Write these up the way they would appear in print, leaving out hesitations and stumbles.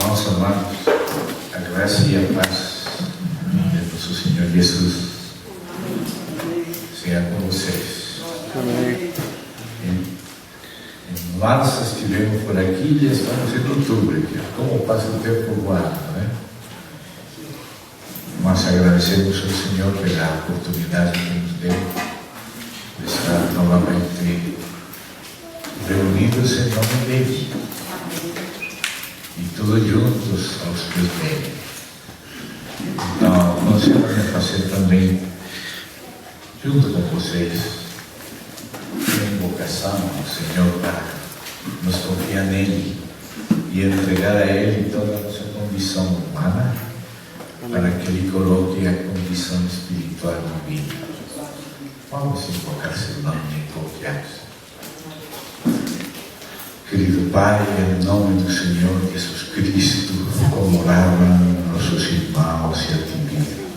Irmãos amados, a graça e a paz de nosso Senhor Jesus seja com vocês. Amém. Em março estivemos por aqui e estamos em outubro aqui. Como passa o tempo voando, né? Mas agradecemos ao Senhor pela oportunidade que nos deu de estar novamente reunidos em nome dele. E todos juntos aos pés dele. Então, nós vamos fazer também, junto com vocês, uma invocação ao Senhor para nos confiar nele e entregar a ele toda a nossa condição humana, para que ele coloque a condição espiritual divina. Vamos invocar seu nome em confiança. Querido Pai, em nome do Senhor Jesus Cristo, como oravam nossos irmãos e a Ti mesmo,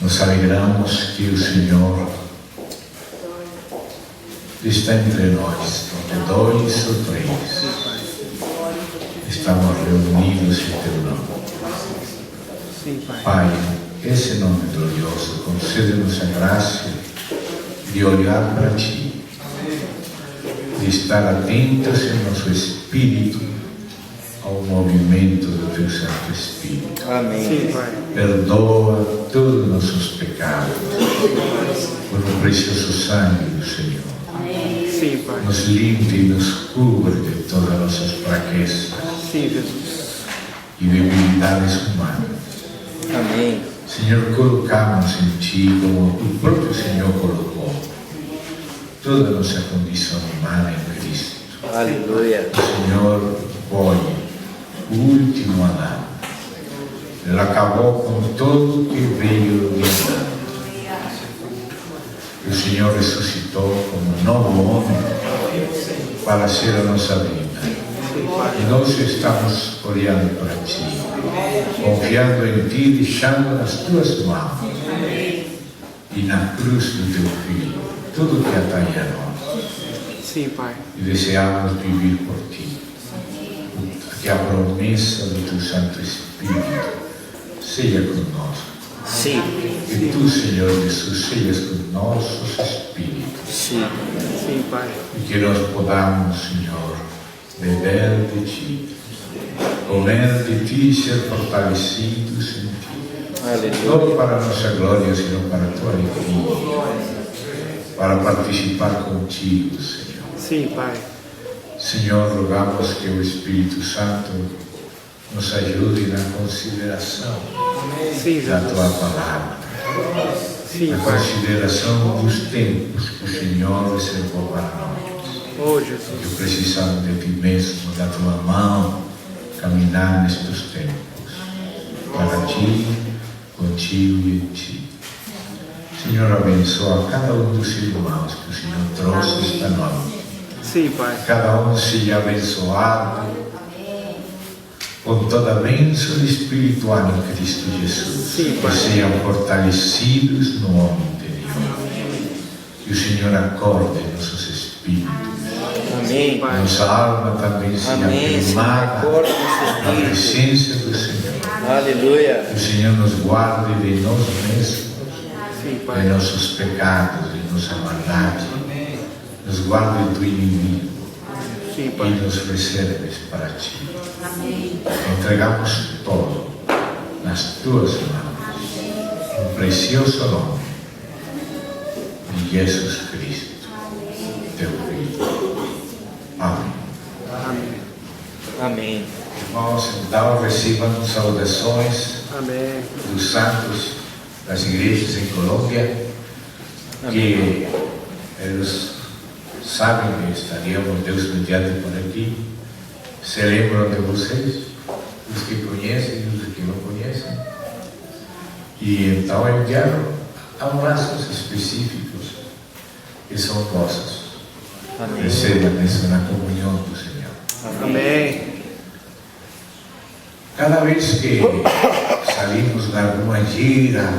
nos alegramos que o Senhor está entre nós, onde dois ou três estamos reunidos em Teu nome. Pai, esse nome glorioso, concede-nos a graça de olhar para Ti, de estar atentos em nosso espírito ao movimento do Teu Santo Espírito. Amém. Sim, Pai. Perdoa todos os nossos pecados por o precioso sangue do Senhor. Sim, Pai. Nos limpe e nos cubra de todas as nossas fraquezas. Sim, Jesus. E debilidades humanas. Amém. Senhor, colocamos em Ti, como o próprio Senhor colocou, toda a nossa condição humana em Cristo. Aleluia. O Senhor foi o último Adão. Ele acabou com tudo que veio de Adão. O Senhor ressuscitou como novo homem para ser a nossa vida. E nós estamos olhando para Ti, confiando em Ti, deixando nas Tuas mãos e na cruz do Teu Filho tudo que atrai a nós. Sim, Pai. E desejamos viver por Ti. Que a promessa do Teu Santo Espírito seja conosco. Sim. Que Tu, Senhor Jesus, sejas com nossos espíritos. Sim. Sim, Pai. E que nós podamos, Senhor, beber de Ti, comer de Ti e ser fortalecidos em Ti. Aleluia. Não para a nossa glória, senão para a Tua alegria. Para participar contigo, Senhor. Sim, Pai. Senhor, rogamos que o Espírito Santo nos ajude na consideração Sim, da Jesus. Tua palavra, Sim, na Pai. consideração dos tempos que o Senhor reservou para nós. Oh, Que Jesus. precisamos de Ti mesmo, da Tua mão, caminhar nestes tempos, para Ti, contigo e em Ti. Senhor, abençoa cada um dos irmãos que o Senhor trouxe esta noite. Sim, Pai. Cada um seja abençoado com toda a bênção espiritual em Cristo Jesus. Sim, Pai. Que sejam fortalecidos no homem interior. Que o Senhor acorde nossos espíritos. Amém, Pai. Nossa alma também seja Amém. queimada Acorda na no presença do Senhor. Aleluia. Que o Senhor nos guarde de nós mesmos, Sim, de Pai. nossos pecados, de nossa maldade. Nos guarde do inimigo Sim, e Pai. nos reserves para Ti. Entregamos todo nas Tuas mãos, no precioso nome de Jesus Cristo, Teu Filho. Amém. Amém. Amém. Irmãos, então recebam saudações Amém. dos santos das igrejas em Colômbia, que eles sabem que estaríamos, Deus mediante, por aqui, se lembram de vocês, os que conhecem e os que não conhecem, e então enviaram abraços específicos que são vossos. Amém. Recebam isso na comunhão do Senhor. Amém. Cada vez que salimos de alguma gira,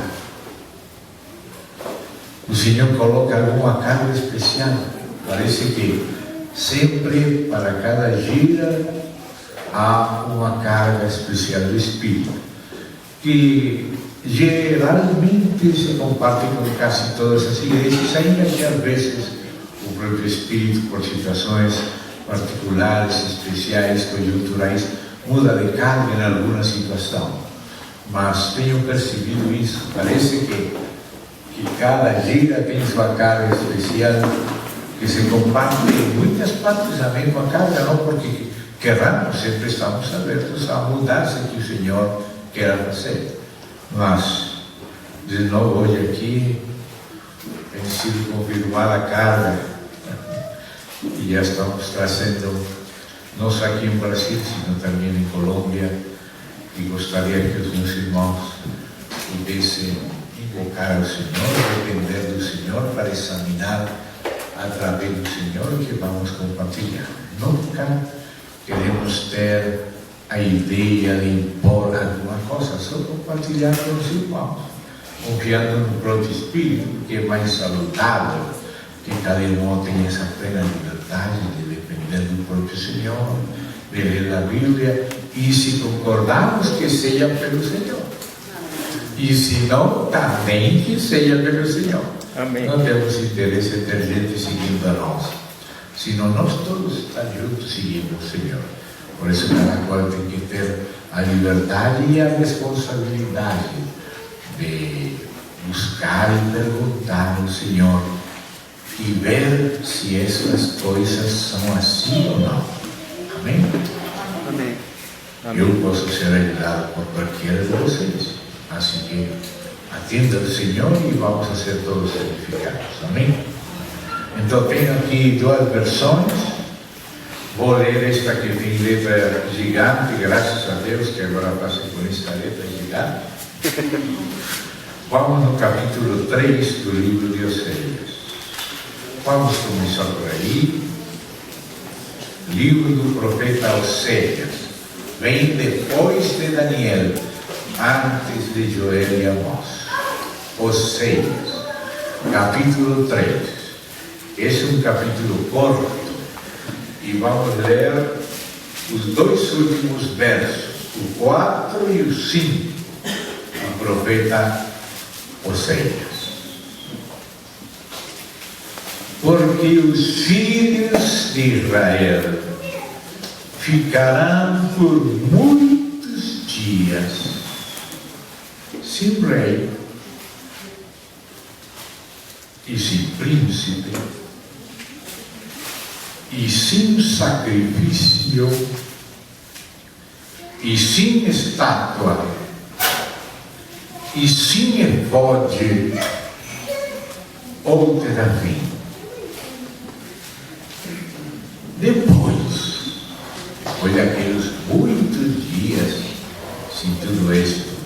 o Senhor coloca alguma carga especial. Parece que sempre para cada gira há uma carga especial do Espírito, que geralmente se comparte com quase todas as igrejas, ainda que às vezes o próprio Espírito, por situações particulares, especiais, conjunturais, muda de carga em alguma situação. Mas tenho percebido isso, parece que cada gira tem sua carga especial, que se comparte em muitas partes a mesma carga, não porque queramos, sempre estamos abertos à mudança que o Senhor quer fazer. Mas, de novo, hoje aqui, tem sido confirmada a carga, e já estamos trazendo, não só aqui no Brasil, sino também em Colômbia, e gostaria que os meus irmãos pudessem invocar ao Senhor, depender do Senhor, para examinar através do Senhor o que vamos compartilhar. Nunca queremos ter a ideia de impor alguma coisa, só compartilhar com os irmãos, confiando no próprio Espírito, que é mais saludável, que cada irmão tenha essa plena liberdade de depender do próprio Senhor, de ler a Bíblia, e se concordamos, que seja pelo Senhor. E se não, também que seja pelo Senhor. Amém. Não temos interesse em ter gente seguindo a nós, senão nós todos estamos juntos seguindo o Senhor. Por isso cada qual tem que ter a liberdade e a responsabilidade de buscar e perguntar ao Senhor e ver se essas coisas são assim ou não. Amém? Amém. Amém. Eu posso ser ajudado por qualquer de vocês. Assim que atenda o Senhor e vamos a ser todos edificados. Amém? Então tenho aqui duas versões. Vou ler esta que tem letra gigante, graças a Deus que agora passei por esta letra gigante. Vamos no capítulo 3 do livro de Oséias. Vamos começar por aí. Livro do profeta Oséias. Vem depois de Daniel, antes de Joel e Amós. Oséias, capítulo 3. Esse é um capítulo curto. E vamos ler os dois últimos versos, o 4 e o 5, do profeta Oséias. Porque os filhos de Israel ficarão por muitos dias sem rei e sem príncipe, e sem sacrifício, e sem estátua, e sem efode ou terafim. Depois daqueles muitos dias, sem tudo isto,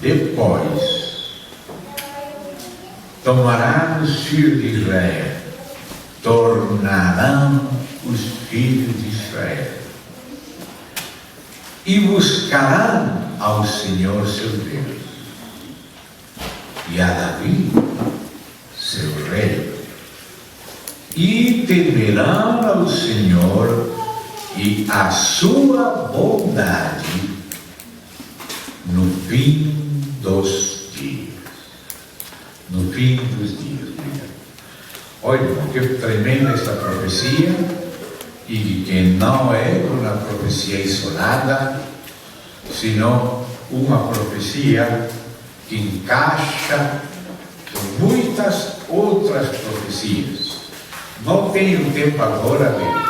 depois tomarão os filhos de Israel, tornarão os filhos de Israel e buscarão ao Senhor seu Deus e a Davi seu rei, e temerão ao Senhor e a sua bondade no fim dos dias. No fim dos dias. Olha, que tremenda esta profecia, e que não é uma profecia isolada, senão uma profecia que encaixa com muitas outras profecias. Não tenho tempo agora de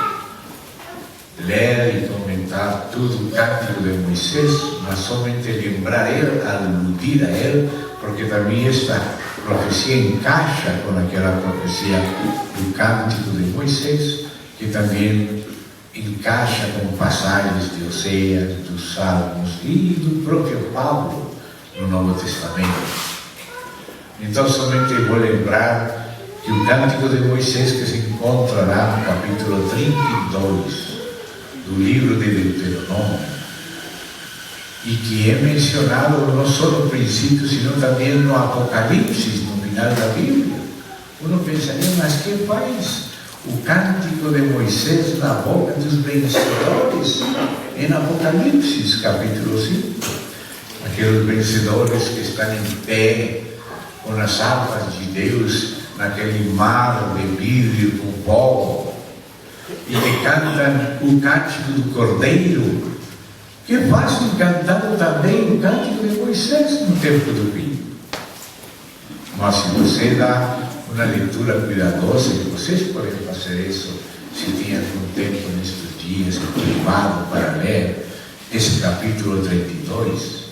ler e comentar tudo o cântico de Moisés, mas somente lembrar ele, aludir a ele, porque também esta profecia encaixa com aquela profecia do cântico de Moisés, que também encaixa com passagens de Oséias, dos Salmos e do próprio Paulo no Novo Testamento. Então somente vou lembrar que o cântico de Moisés, que se encontra lá no capítulo 32 do livro de Deuteronômio, e que é mencionado não só no princípio, sino também no Apocalipse, no final da Bíblia. Uno pensaria, mas que faz o cântico de Moisés na boca dos vencedores, em Apocalipse, capítulo 5. Aqueles vencedores que estão em pé, com as harpas de Deus, naquele mar de vidro com pó, e que cantam o cântico do Cordeiro, que fazem cantando também o cântico de Moisés no tempo do vinho. Mas se você dá uma leitura cuidadosa, e vocês podem fazer isso se tem algum tempo nestes dias privado para ler esse capítulo 32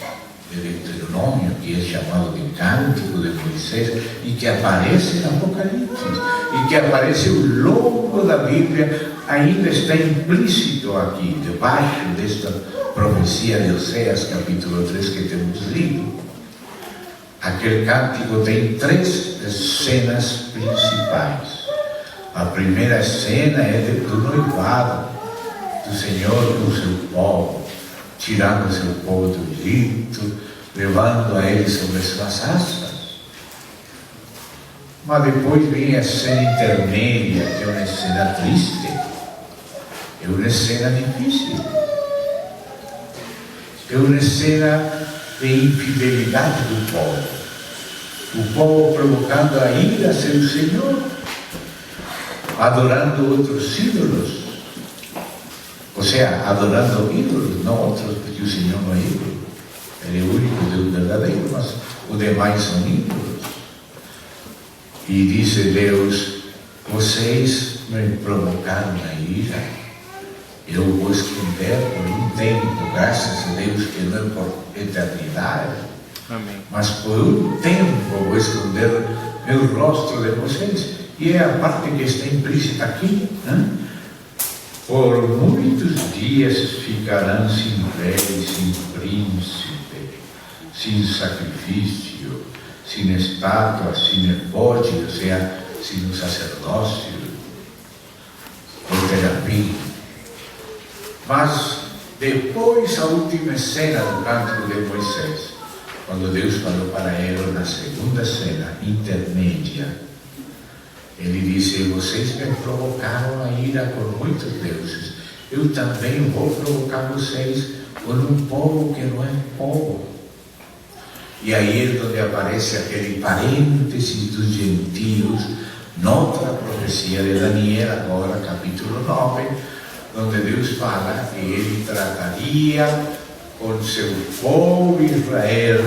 de Deuteronômio, que é chamado de Cântico de Moisés, e que aparece em Apocalipse, e que aparece ao longo da Bíblia, ainda está implícito aqui, debaixo desta profecia de Oséias, capítulo 3, que temos lido. Aquele cântico tem 3 cenas principais. A primeira cena é do noivado do Senhor com o seu povo, tirando o seu povo do Egito, levando a eles sobre suas asas. Mas depois vem a cena intermédia, que é uma cena triste, é uma cena difícil, é uma cena de infidelidade do povo. O povo provocando a ira a seu Senhor, adorando outros ídolos. Ou seja, adorando ídolos, não outros, porque o Senhor não é ídolo. Ele é o único Deus verdadeiro, mas os demais são ídolos. E disse Deus: vocês me provocaram a ira, eu vou esconder por um tempo, graças a Deus que não é por eternidade. Amém. Mas por um tempo vou esconder meu rosto de vocês. E é a parte que está implícita aqui, né? Por muitos dias ficarão sem rei, sem príncipe, sem sacrifício, sem estátua, sem efode, ou seja, sem o sacerdócio, por terapia. Mas depois, a última cena do cântico de Moisés, quando Deus falou para ele na segunda cena intermédia, ele disse: vocês me provocaram a ira por muitos deuses, eu também vou provocar vocês por um povo que não é povo. E aí é onde aparece aquele parênteses dos gentios, noutra profecia de Daniel, agora capítulo 9, onde Deus fala que ele trataria com seu povo Israel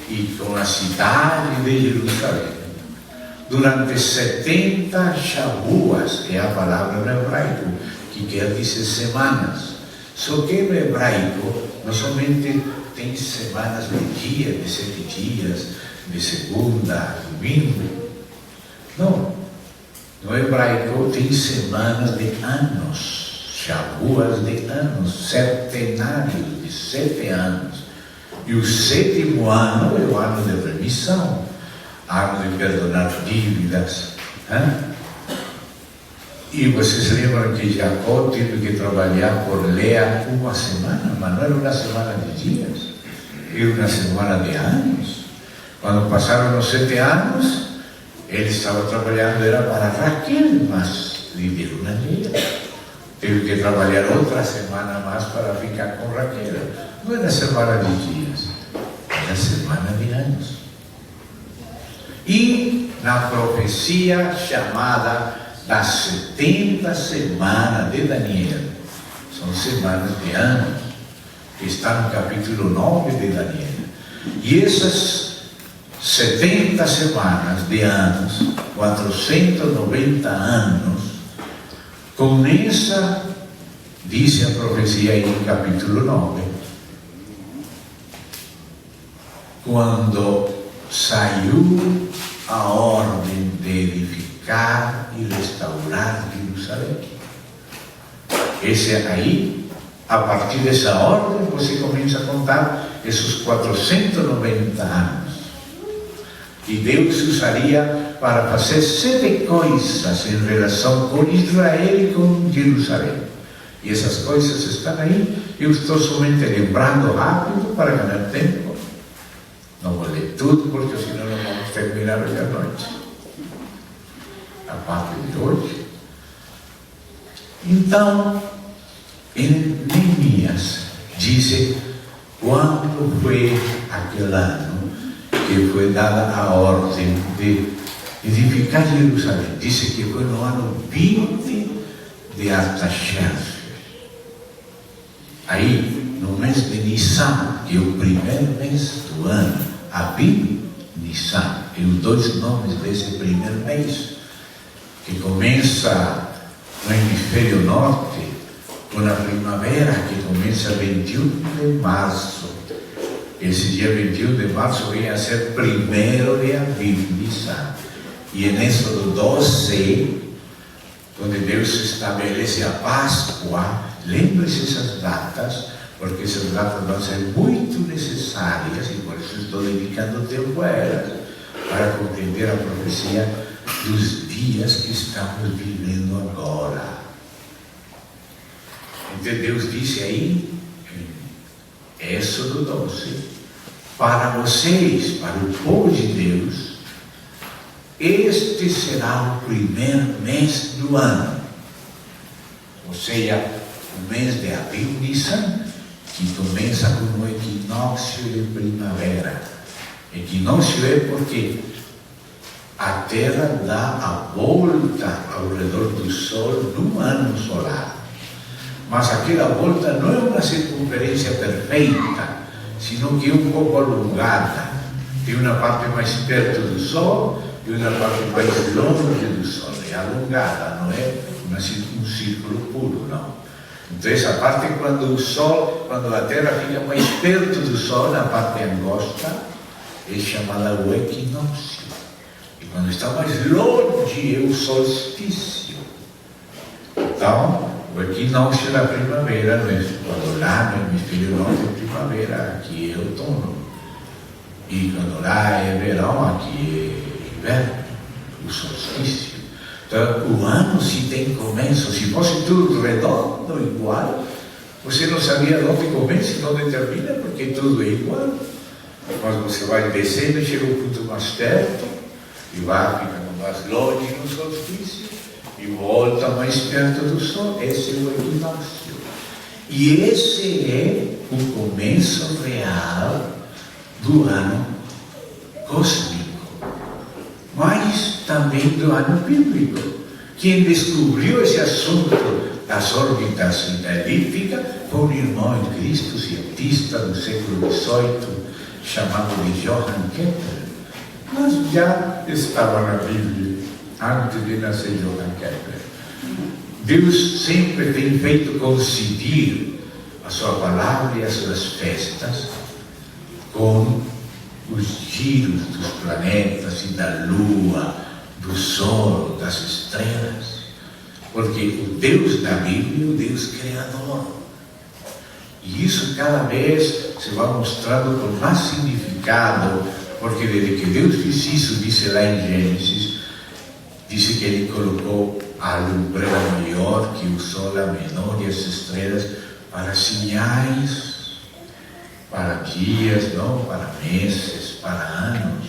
e com a cidade de Jerusalém durante 70 Shavuas, é a palavra no hebraico, que quer dizer semanas. Só que no hebraico não somente tem semanas de dia, de 7 dias, de segunda a domingo. Não. No hebraico tem semanas de anos, Shavuas de anos, centenários de 7 anos. E o 7º ano é o ano de remissão, ano de perdonar dívidas. E vocês lembram que Jacó teve que trabalhar por Lea uma semana, mas não era uma semana de dias, era uma semana de anos. Quando passaram os 7 anos, ele estava trabalhando, era para Raquel, mas lhe deram a Lea. Teve que trabalhar outra semana mais para ficar com Raquel. Não era semana de dias, era semana de anos. E na profecia chamada das 70 semanas de Daniel, são semanas de anos, que está no capítulo 9 de Daniel. E essas 70 semanas de anos, 490 anos, começa, diz a profecia aí no capítulo 9, quando saiu a ordem de edificar e restaurar Jerusalém. Esse aí, a partir dessa ordem, você começa a contar esses 490 anos. E Deus usaria para fazer 7 coisas em relação com Israel e com Jerusalém. E essas coisas estão aí. Eu estou somente lembrando rápido para ganhar tempo. Não vou ler tudo, porque senão não vamos terminar hoje à noite. A parte de hoje. Então, em Neemias, diz quando foi aquele ano que foi dada a ordem de edificar Jerusalém. Diz que foi no ano 20 de Artaxerxes. Aí, no mês de Nissan, que é o primeiro mês do ano, Abib, Nissan, é os dois nomes desse primeiro mês, que começa no hemisfério norte, com a primavera, que começa 21 de março. Esse dia 21 de março vem a ser primeiro de Abib, Nissan. E em Êxodo 12, onde Deus estabelece a Páscoa, lembre-se essas datas, porque essas datas vão ser muito necessárias, e por isso estou dedicando tempo a elas, para compreender a profecia dos dias que estamos vivendo agora. Então Deus disse aí, em Êxodo 12, para vocês, para o povo de Deus, este será o primeiro mês do ano, ou seja, o mês de Abib, Nissan, que começa com o equinócio de primavera. Equinócio é porque a Terra dá a volta ao redor do Sol num ano solar. Mas aquela volta não é uma circunferência perfeita, sino que é um pouco alongada. Tem uma parte mais perto do Sol e uma parte mais longe do Sol. É alongada, não é um círculo puro, não. Então essa parte é quando o Sol, quando a Terra fica mais perto do Sol, na parte angosta, é chamada o equinócio. E quando está mais longe é o solstício. Então, o equinócio da primavera, quando lá no hemisfério norte é primavera, aqui é outono. E quando lá é verão, aqui é inverno, o solstício. Então, o ano se tem começo. Se fosse tudo redondo, igual, você não sabia onde começa e onde termina, porque tudo é igual. Mas você vai descendo e chega um ponto mais perto, e vai ficando mais longe no solstício, e volta mais perto do Sol. Esse é o equinócio. E esse é o começo real do ano cósmico, mas também do ano bíblico. Quem descobriu esse assunto das órbitas da elíptica foi um irmão em Cristo, cientista do século XVIII, chamado de Johann Kepler. Mas já estava na Bíblia antes de nascer Johann Kepler. Deus sempre tem feito coincidir a sua palavra e as suas festas com os giros dos planetas e da lua, do sol, das estrelas, porque o Deus da Bíblia é o Deus criador, e isso cada vez se vai mostrando com mais significado, porque desde que Deus fez isso, diz lá em Gênesis, diz que Ele colocou a lumbrera maior que o sol, a menor, e as estrelas para sinais, para dias, não para meses, para anos.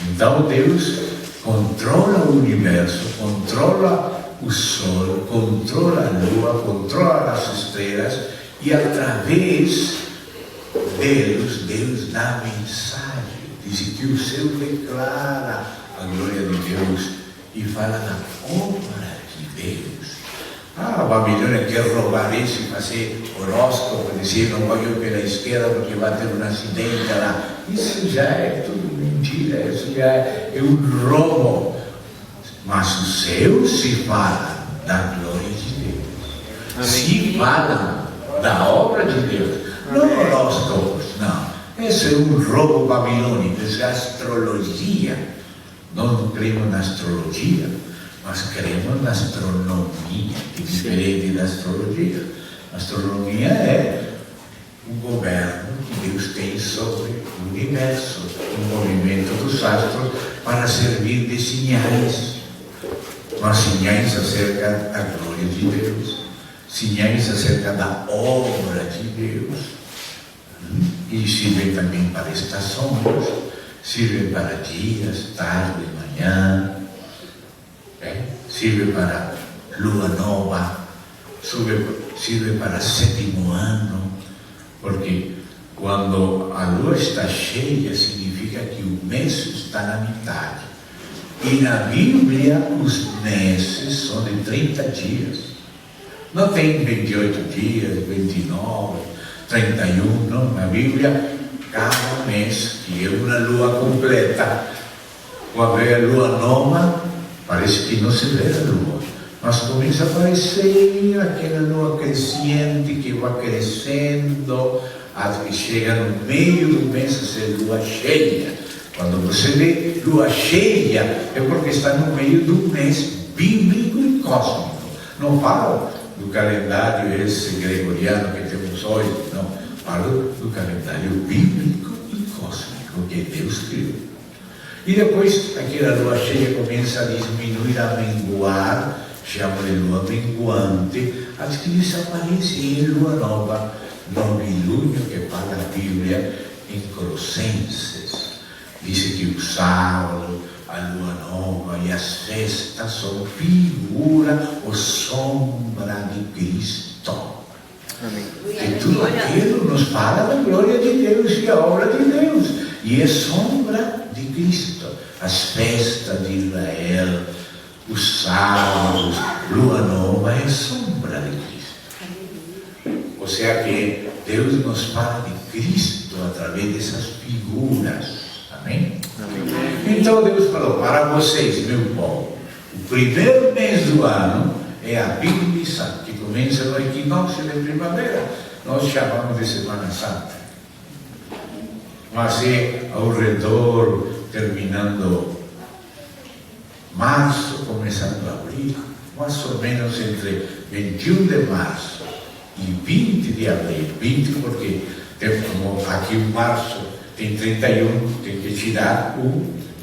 Então Deus controla o universo, controla o sol, controla a lua, controla as estrelas, e através deles, Deus dá mensagem. Diz que o céu declara a glória de Deus e fala da obra de Deus. A Babilônia quer roubar isso e fazer horóscopo, dizer não olhou pela esquerda porque vai ter um acidente lá. Isso já é tudo mentira, isso já é um roubo. Mas o céu se fala da glória de Deus. Amém. Se fala da obra de Deus. Não horóscopos, não. Esse é um roubo babilônico, isso é astrologia. Nós não cremos na astrologia, mas cremos na astronomia, que é diferente da astrologia. A astronomia é um governo que Deus tem sobre o universo, o movimento dos astros, para servir de sinais. Mas sinais acerca da glória de Deus, sinais acerca da obra de Deus. E servem também para estações, servem para dias, tarde, manhã, servem para lua nova, sirve para 7º ano, porque quando a lua está cheia, significa que o mês está na metade. E na Bíblia, os meses são de 30 dias. Não tem 28 dias, 29, 31, não. Na Bíblia, cada mês, que é uma lua completa, quando vê a lua nova, parece que não se vê a lua, mas começa a aparecer aquela lua crescente que vai crescendo, até que chega no meio do mês a ser lua cheia. Quando você vê lua cheia, é porque está no meio do mês bíblico e cósmico. Não falo do calendário esse gregoriano que temos hoje, não. Falo do calendário bíblico e cósmico que Deus criou. E depois aquela lua cheia começa a diminuir, a menguar, chama de lua menguante, até que desaparece a lua nova, novilunho, que fala a Bíblia em Colossenses. Diz que o sábado, a lua nova e as festas são figura ou sombra de Cristo. Amém. E tudo aquilo nos fala da glória de Deus e a obra de Deus. E é sombra de Cristo. As festas de Israel, os sábados, lua nova é sombra de Cristo. Ou seja que Deus nos fala de Cristo através dessas figuras. Amém? Amém? Então Deus falou para vocês, meu povo, o primeiro mês do ano é a Bíblia Santa, que começa no equinócio de primavera. Nós chamamos de Semana Santa. Mas é ao redor, terminando março, começando abril, mais ou menos entre 21 de março e 20 de abril. 20 porque tem como aqui em março tem 31, tem que tirar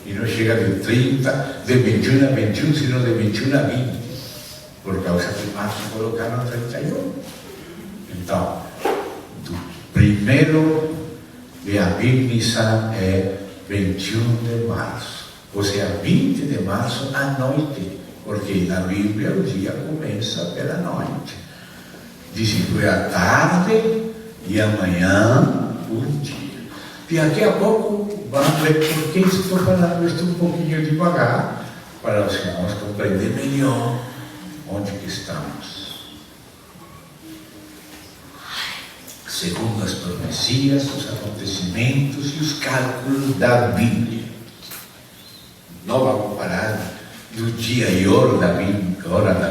e não chega de 30, de 21 a 21, senão de 21 a 20, por causa que março colocaram 31. Então, do primeiro de Abib Nissan é 21 de março, ou seja, 20 de março à noite, porque na Bíblia o dia começa pela noite. Diz que foi à tarde e amanhã o dia. E daqui a pouco vamos ver por que estou falando isto um pouquinho devagar, para os irmãos compreender melhor onde que estamos. Segundo as profecias, os acontecimentos e os cálculos da Bíblia. Não vamos parar do dia e hora da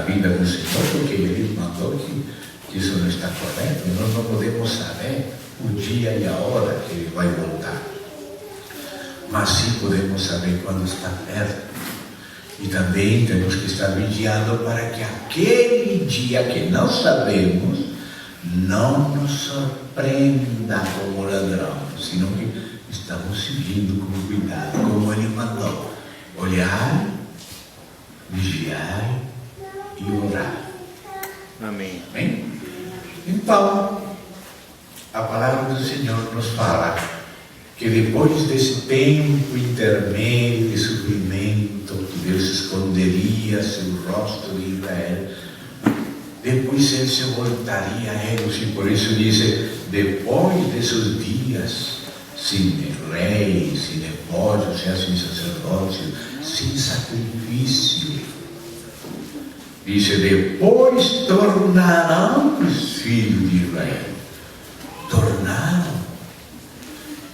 vida do Senhor, porque Ele mandou que isso não está correto. Nós não podemos saber o dia e a hora que Ele vai voltar. Mas sim podemos saber quando está perto. E também temos que estar vigiando para que aquele dia que não sabemos não nos surpreenda como ladrão, senão que estamos seguindo com cuidado, como Ele mandou: olhar, vigiar e orar. Amém. Amém? Então, a palavra do Senhor nos fala que depois desse tempo intermédio de sofrimento, que Deus esconderia seu rosto de Israel, depois Ele se voltaria a eles, e por isso diz: depois desses dias, sem rei, sem depósito, ou seja, sem sacerdócio, sem sacrifício, diz: depois tornarão os filhos de Israel. Tornaram.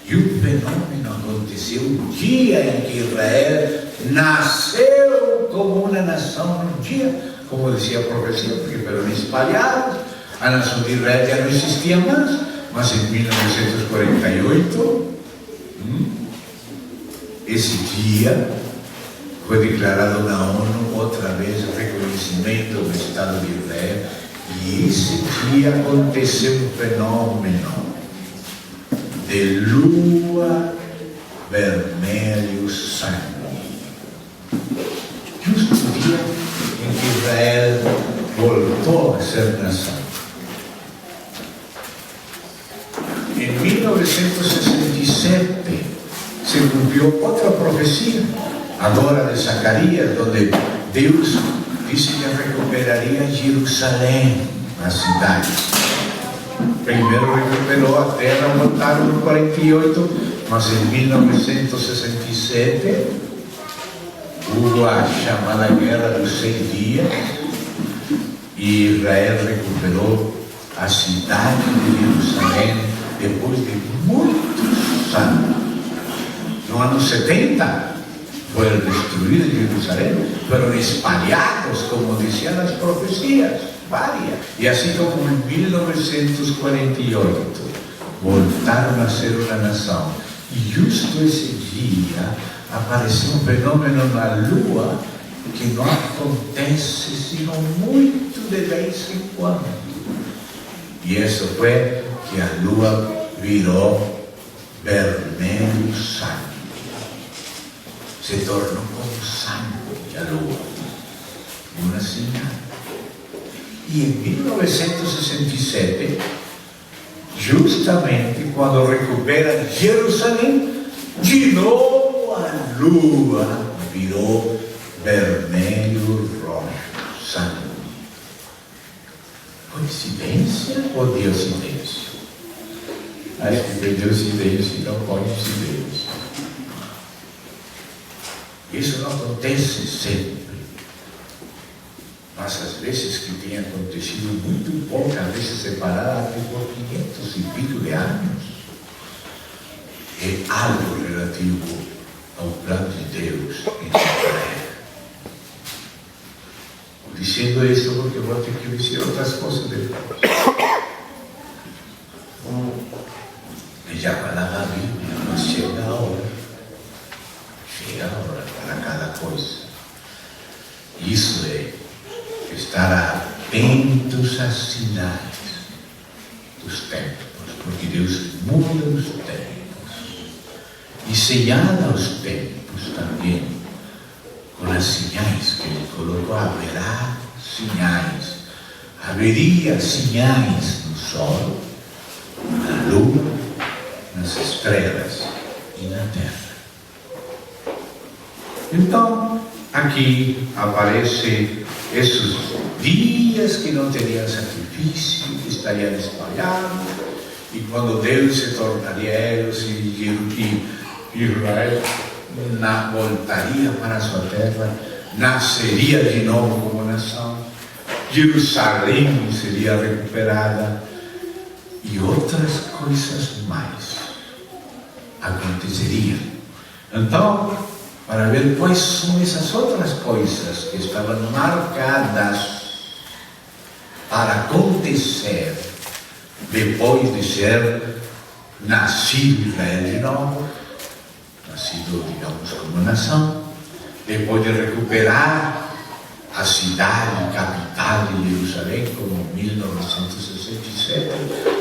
E o fenômeno aconteceu o dia em que Israel nasceu como uma nação, no dia, como dizia a profecia, porque foram espalhados, a nação de Israel já não existia mais, mas em 1948, esse dia foi declarado na ONU outra vez o reconhecimento do Estado de Israel, e esse dia aconteceu um fenômeno de lua vermelha e sangue. Justo o dia em que Israel voltou a ser nação. Em 1967 se cumpriu outra profecia, agora de Zacarias, onde Deus disse que recuperaria Jerusalém, a cidade. Primeiro recuperou a terra, voltaram no 48, mas em 1967 houve a chamada Guerra dos 6 Dias e Israel recuperou a cidade de Jerusalém depois de muitos anos. No ano 70 foram destruídos Jerusalém, foram espalhados, como diziam as profecias, várias. E assim como em 1948 voltaram a ser uma nação. E justo esse dia apareceu um fenômeno na Lua que não acontece senão muito de vez em quando. E isso foi que a Lua virou vermelho sangue. Se tornou como sangue a Lua. Uma sinal. E em 1967, justamente quando recupera Jerusalém, de novo a Lua virou vermelho roxo, sangue. Coincidência ou deocidência? Acho que foi deocidência e não coincidência. Isso não acontece sempre. Mas às vezes que tem acontecido muito pouco, às vezes separado até por 500 e pico de anos, é algo relativo ao plano de Deus em Israel. Dizendo isso porque vou ter que dizer outras coisas depois. E já falava a Bíblia, mas chega a hora para cada coisa. Isso é estar atentos às sinais dos tempos, porque Deus muda os tempos e señala os tempos também com as sinais que Ele colocou. Haverá sinais, haveria sinais no sol, na lua, nas estrelas e na terra. Então, aqui aparece esses dias que não teriam sacrifício, que estariam espalhados, e quando Deus se tornaria eles e Israel voltaria para a sua terra, nasceria de novo como nação, Jerusalém seria recuperada e outras coisas mais aconteceriam. Então, para ver quais são essas outras coisas que estavam marcadas para acontecer depois de ser nascido Israel de novo, nascido, digamos, como nação, depois de recuperar a cidade, capital de Jerusalém, como em 1967,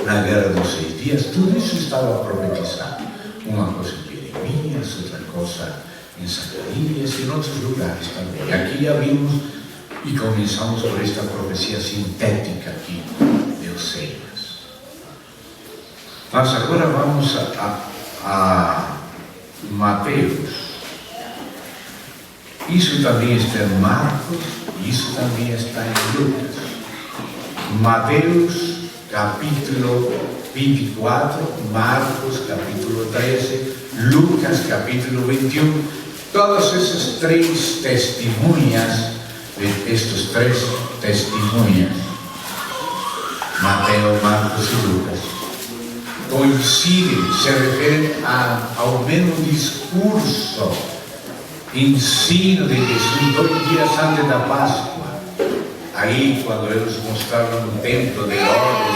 na Guerra dos 6 Dias, tudo isso estava profetizado. Uma coisa em Jeremias, outra coisa em Zacarias e em outros lugares também. Aqui já vimos e começamos por esta profecia sintética aqui de Oséias. Mas agora vamos a Mateus. Isso também está em Marcos, isso também está em Lucas. Mateus, capítulo 24, Marcos, capítulo 13, Lucas, capítulo 21. Todas essas três testemunhas, estes três testemunhas, Mateus, Marcos e Lucas, coincidem, se referem ao mesmo discurso, ensino de Jesus 2 dias antes da Páscoa. Aí, quando eles mostraram o templo de Herodes,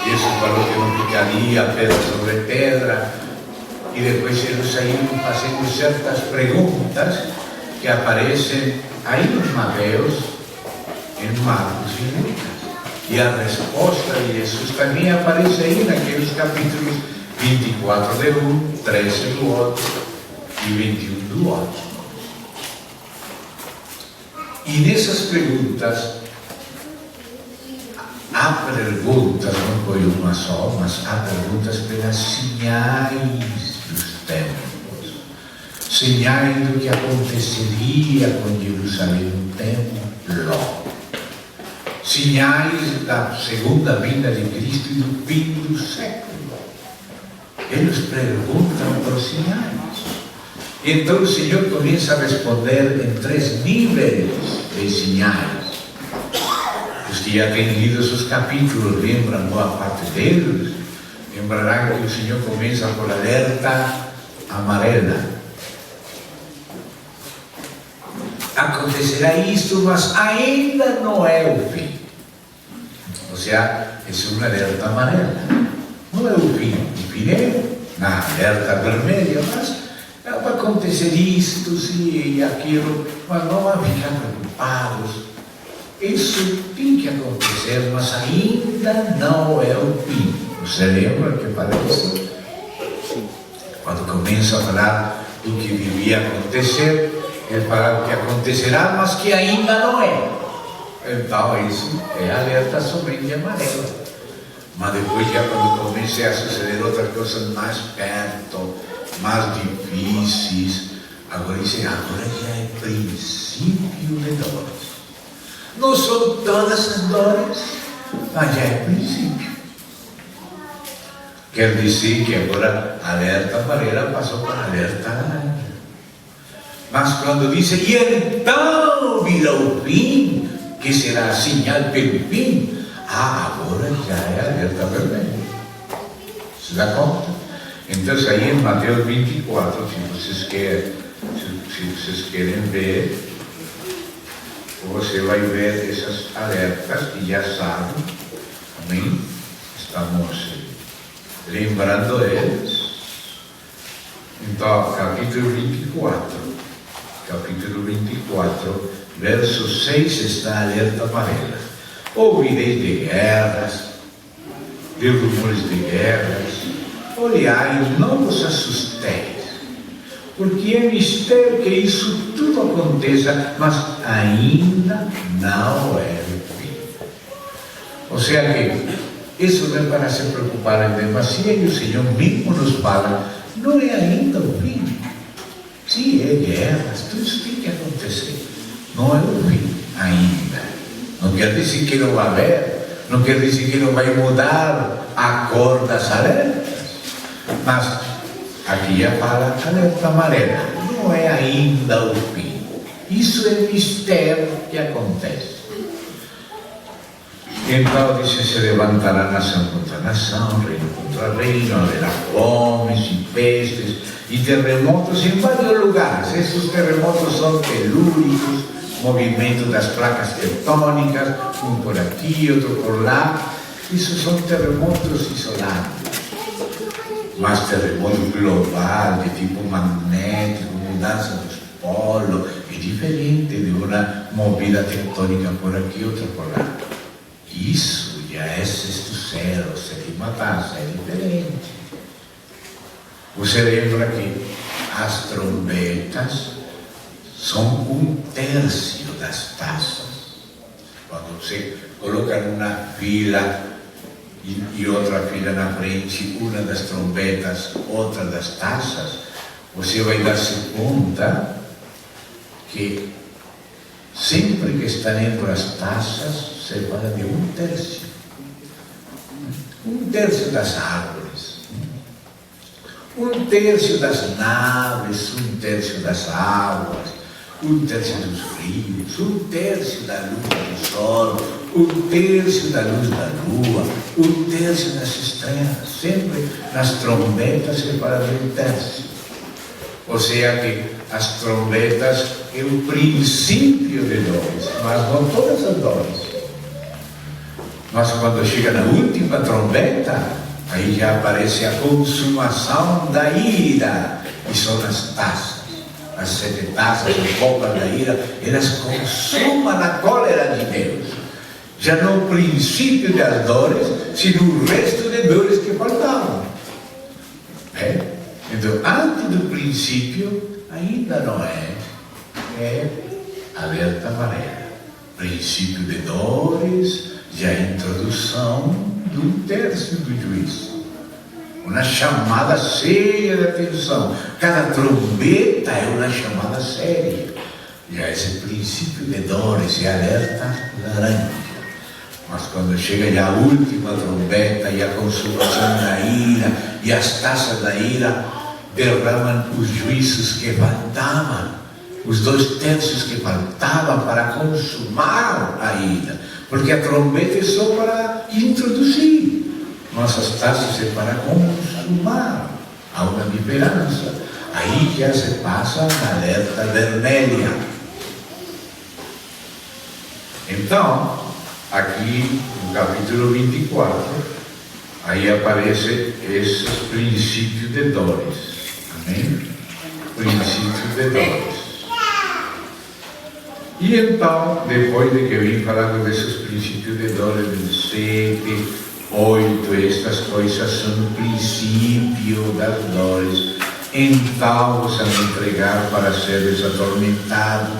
Jesus falou que não ficaria pedra sobre pedra, e depois eles saíram fazendo certas perguntas que aparecem aí em Mateus, em Marcos e Lucas. E a resposta de Jesus também aparece aí naqueles capítulos 24 de um, 13 do outro e 21 do outro. E nessas perguntas, há perguntas, não foi uma só, mas há perguntas pelas sinais dos tempos, sinais do que aconteceria com Jerusalém no tempo, Ló. Sinais da segunda vinda de Cristo e do fim do século. Eles perguntam por sinais. Então o Senhor começa a responder em 3 níveis de sinais. Os que já têm lido esses capítulos lembram boa parte deles. Lembrarão que o Senhor começa por alerta amarela. Acontecerá isto, mas ainda não é o fim. Ou seja, é uma alerta amarela. Não é o fim. O fim é na alerta vermelha, mas vai acontecer isto e aquilo, mas não vai ficar preocupados. Isso tem que acontecer, mas ainda não é o fim. Você lembra que parece? Quando começa a falar do que devia acontecer, ele fala que acontecerá, mas que ainda não é. Então isso é alerta somente amarela. Mas depois, já quando começa a suceder outras coisas mais perto, mais difíceis, agora já é princípio de dores. Não são todas as dores, mas já é princípio. Quer dizer que agora a alerta amarela passou para alerta laranja. Mas quando diz, e então virá o fim, que será a sinal pelo fim, agora já é alerta vermelha. Se dá conta? Então aí em Mateus 24, se vocês querem ver, você vai ver essas alertas que já sabem. Amém? Estamos lembrando eles. Então, capítulo 24, verso 6 está a alerta amarela. Ouvireis de guerras, de rumores de guerras. Olhai, não vos assusteis, porque é mistério que isso tudo aconteça, mas ainda não é o fim. Ou seja que isso não é para se preocupar em demasia, e o Senhor mesmo nos fala, não é ainda o fim. Sim, é guerras, tudo isso tem que acontecer. Não é o fim ainda. Não quer dizer que não vai haver, não quer dizer que não vai mudar a cor das alertas. Mas aqui já fala alerta amarela, não é ainda o fim. Isso é mistério que acontece. Então diz: se levantará nação contra nação, reino contra reino, haverá fomes e pestes e terremotos em vários lugares. Esses terremotos são telúricos, movimento das placas tectônicas, um por aqui, outro por lá. Isso são terremotos isolados. Mas terremoto global, de tipo magnético, mudança dos polos, é diferente de uma movida tectônica por aqui, outra por lá. Isso já é sexto céu, sétima taça, é diferente. Você lembra que as trombetas são 1/3 das taças. Quando você coloca numa fila e outra fila na frente, uma das trombetas, outra das taças, você vai dar-se conta que sempre que está entre as taças, se fala de 1/3. 1/3 das árvores, 1/3 das naves, 1/3 das águas, 1/3 dos rios, 1/3 da luz do sol, 1/3 da luz da lua, 1/3 das estrelas. Sempre nas trombetas se fala de 1/3. Ou seja que as trombetas é o princípio de dores, mas não todas as dores. Mas quando chega na última trombeta, aí já aparece a consumação da ira, e são as taças. As 7 taças ou copas da ira, elas consumam a cólera de Deus. Já não o princípio das dores, sino o resto de dores que faltavam. Então, antes do princípio, ainda não é alerta amarela. Princípio de dores, já a introdução de 1/3 do juízo. Uma chamada séria de atenção. Cada trombeta é uma chamada séria. já esse princípio de dor, esse alerta laranja. Mas quando chega já a última trombeta e a consumação da ira, e as taças da ira derramam os juízos que faltavam, os 2/3 que faltavam para consumar a ira, porque a trombeta é só para introduzir, mas as taças é para consumar. Há uma diferença. Aí já se passa a alerta vermelha. Então, aqui no capítulo 24, aí aparecem esses princípios de dores. Amém? Princípios de dores. E então, depois de que eu vim falando desses princípios de dores, do 7, 8, estas coisas são o princípio das dores. Então vos han entregar para seres atormentados.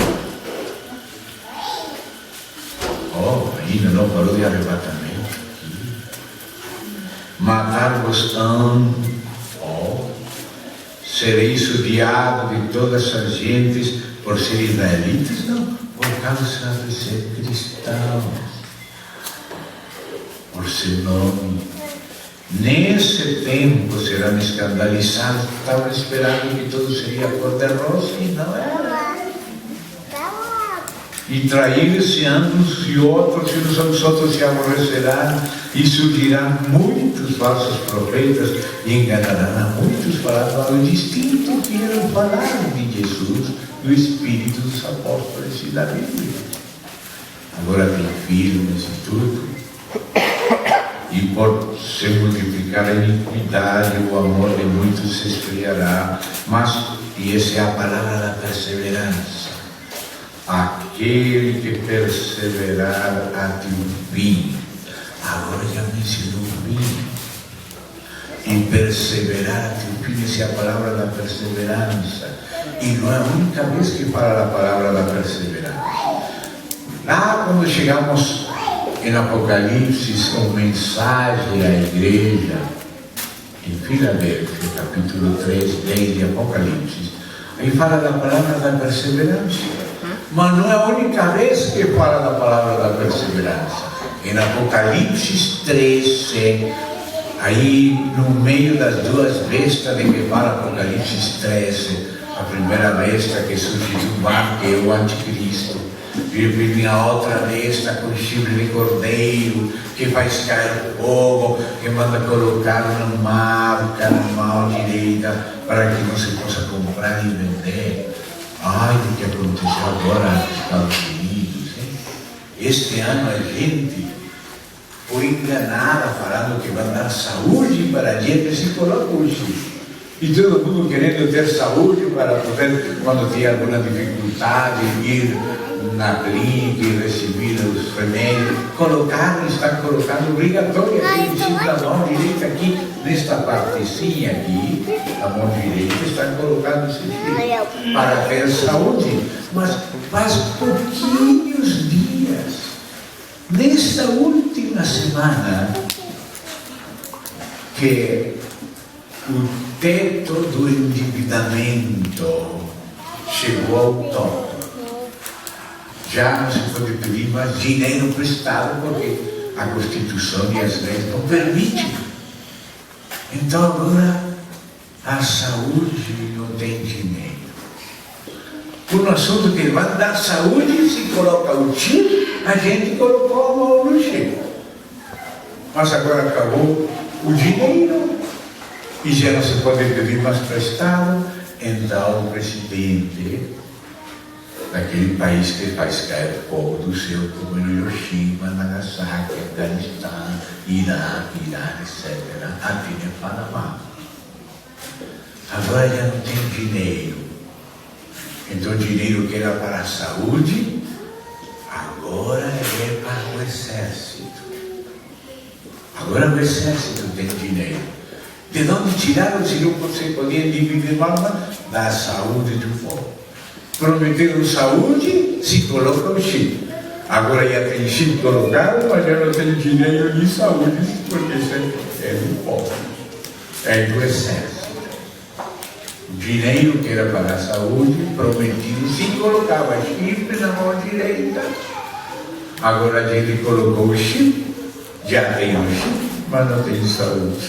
Oh, ainda não falou de arrebatamento. Matar-vos-ão. Oh, sereis odiados de todas as gentes por ser israelitas? Não, por causa de ser cristãos, por seu nome. Nesse tempo serão escandalizados. Estavam esperando que tudo seria cor-de-rosa e não era. E trair-se uns e outros, e os outros se aborrecerão, e surgirão muitos falsos profetas e enganarão a muitos, falando algo distinto que eram falar de Jesus, do Espírito dos Apóstolos e da Bíblia. Agora tem filmes e tudo. E por se multiplicar a iniquidade, o amor de muitos se esfriará. Mas, e essa é a palavra da perseverança, aquele que perseverar até o fim. Agora já me ensinou o fim. E perseverar até o fim, essa é a palavra da perseverança. E não é a única vez que fala a palavra da perseverança. Lá quando chegamos em Apocalipse, uma mensagem à igreja em Filadélfia, capítulo 3, desde Apocalipse, aí fala da palavra da perseverança, mas não é a única vez que fala da palavra da perseverança. Em Apocalipse 13, aí no meio das duas bestas de que fala Apocalipse 13, a primeira besta que surge do mar, que é o anticristo, e a outra besta com chifre de cordeiro, que faz cair fogo, que manda colocar uma marca na mão direita para que não se possa comprar e vender. Ai, o que aconteceu agora nos Estados Unidos, hein? Este ano a gente foi enganada falando que vai dar saúde para a gente, se coloca o chifre. E todo mundo querendo ter saúde para poder, quando tem alguma dificuldade, ir na clínica e receber os remédios, estão colocando obrigatoriamente na mão direita aqui, nesta partezinha aqui, a mão direita, estão colocando esse chip para ter saúde. Mas faz pouquinhos dias, nesta última semana, que o teto do endividamento chegou ao topo. Já não se pode pedir mais dinheiro prestado, porque a Constituição e as leis não permitem. Então agora a saúde não tem dinheiro. Por um assunto que vai dar saúde, se coloca o chip, a gente colocou a mão no chip. Mas agora acabou o dinheiro e já não se pode pedir mais prestado. Então o presidente daquele país que faz cair fogo do céu, como em Hiroshima, Nagasaki, Afeganistão, Irã, etc., aqui em Panamá. Agora já não tem dinheiro. Então o dinheiro que era para a saúde, agora é para o exército. Agora o exército tem dinheiro. De onde tiraram se não você podia dividir mais da saúde do povo? Prometeram saúde, se coloca o chip. Agora já tem chip colocado, mas já não tem dinheiro de saúde, porque isso é do povo, é do exército. O dinheiro que era para a saúde, prometido, sim, colocava chifre na mão direita. Agora a gente colocou o chifre, já tem o chifre, mas não tem saúde.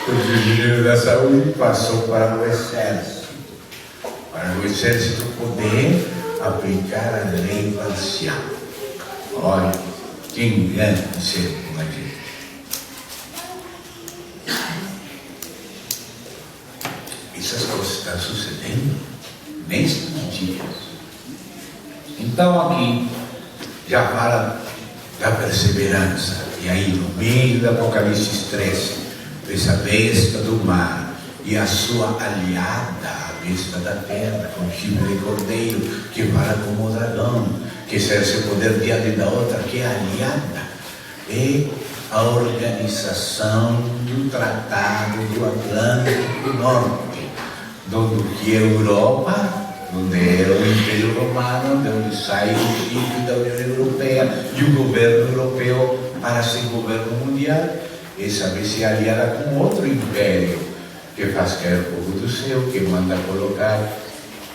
Porque o dinheiro da saúde passou para o exército poder aplicar a lei parcial. Olha, que engano ser com a gente. Essas coisas estão sucedendo nestes dias. Então aqui já fala da perseverança. E aí no meio do Apocalipse 13, dessa besta do mar e a sua aliada, a besta da terra, com chifre de cordeiro, que fala como o dragão, que exerce poder diante da outra, que é aliada. É a organização do Tratado do Atlântico Norte, que é a Europa, onde era o Império Romano, de onde sai o chifre da União Europeia e o governo europeu para ser governo mundial, e saber se aliar com outro império que faz cair o povo do céu, que manda colocar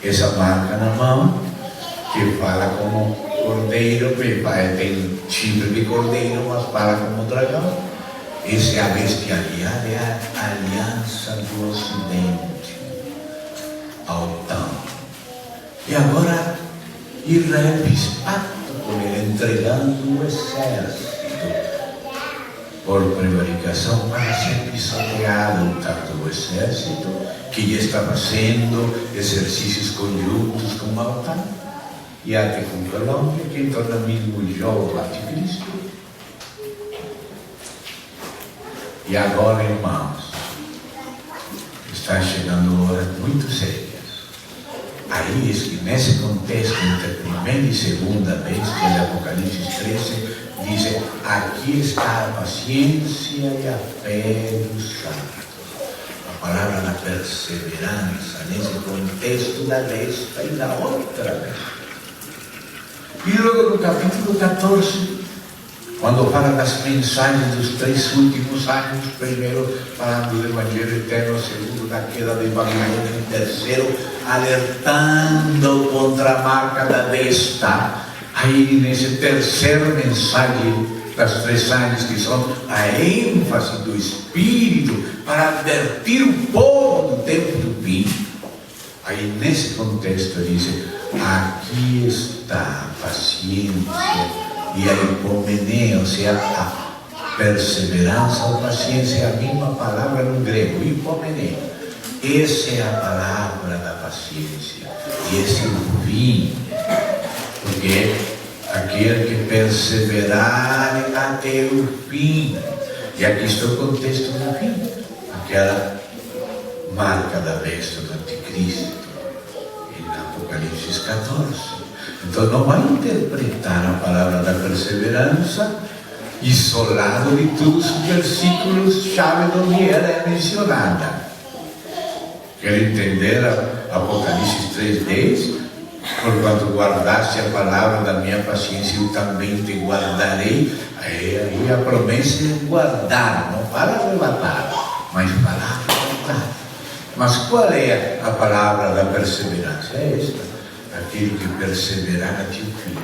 essa marca na mão, que fala como cordeiro, tem chifre de cordeiro, mas fala como dragão. Essa é a bestia aliada, é a aliança do Ocidente, a OTAN. E agora Israel fez pacto com ele, entregando o exército por prevaricação para ser pisoteado, tanto o exército, que já está fazendo exercícios conjuntos com a OTAN, e até com a Colômbia, que entrou no mesmo jogo anticristo. E agora, irmãos, está chegando horas muito sérias. Aí, que nesse contexto, entre a primeira e segunda vez, que é de Apocalipse 13, diz: aqui está a paciência e a fé dos santos. A palavra da perseverança, nesse contexto da besta e da outra besta. E logo no capítulo 14, quando fala das mensagens dos 3 últimos anos, primeiro falando do Evangelho Eterno, segundo da queda de Babilônia, e terceiro alertando contra a marca da besta. Aí nesse terceiro mensagem das 3 anos, que são a ênfase do Espírito para advertir o povo do tempo do fim, aí nesse contexto diz: aqui está a paciência e a hipomené, ou seja, a perseverança ou paciência, é a mesma palavra no grego, hipomené. Essa é a palavra da paciência, e esse é o fim, porque aquele que perseverar até o fim, e aqui está o contexto do fim, aquela marca da besta do anticristo, em Apocalipse 14. Então não vai interpretar a palavra da perseverança isolado de todos os versículos-chave onde ela é mencionada. Quer entender Apocalipse 3:10? Porquanto guardaste a palavra da minha paciência, eu também te guardarei. Aí a promessa é guardar, não para arrebatar, mas para guardar. Mas qual é a palavra da perseverança? É esta: aquele que perseverar até o fim.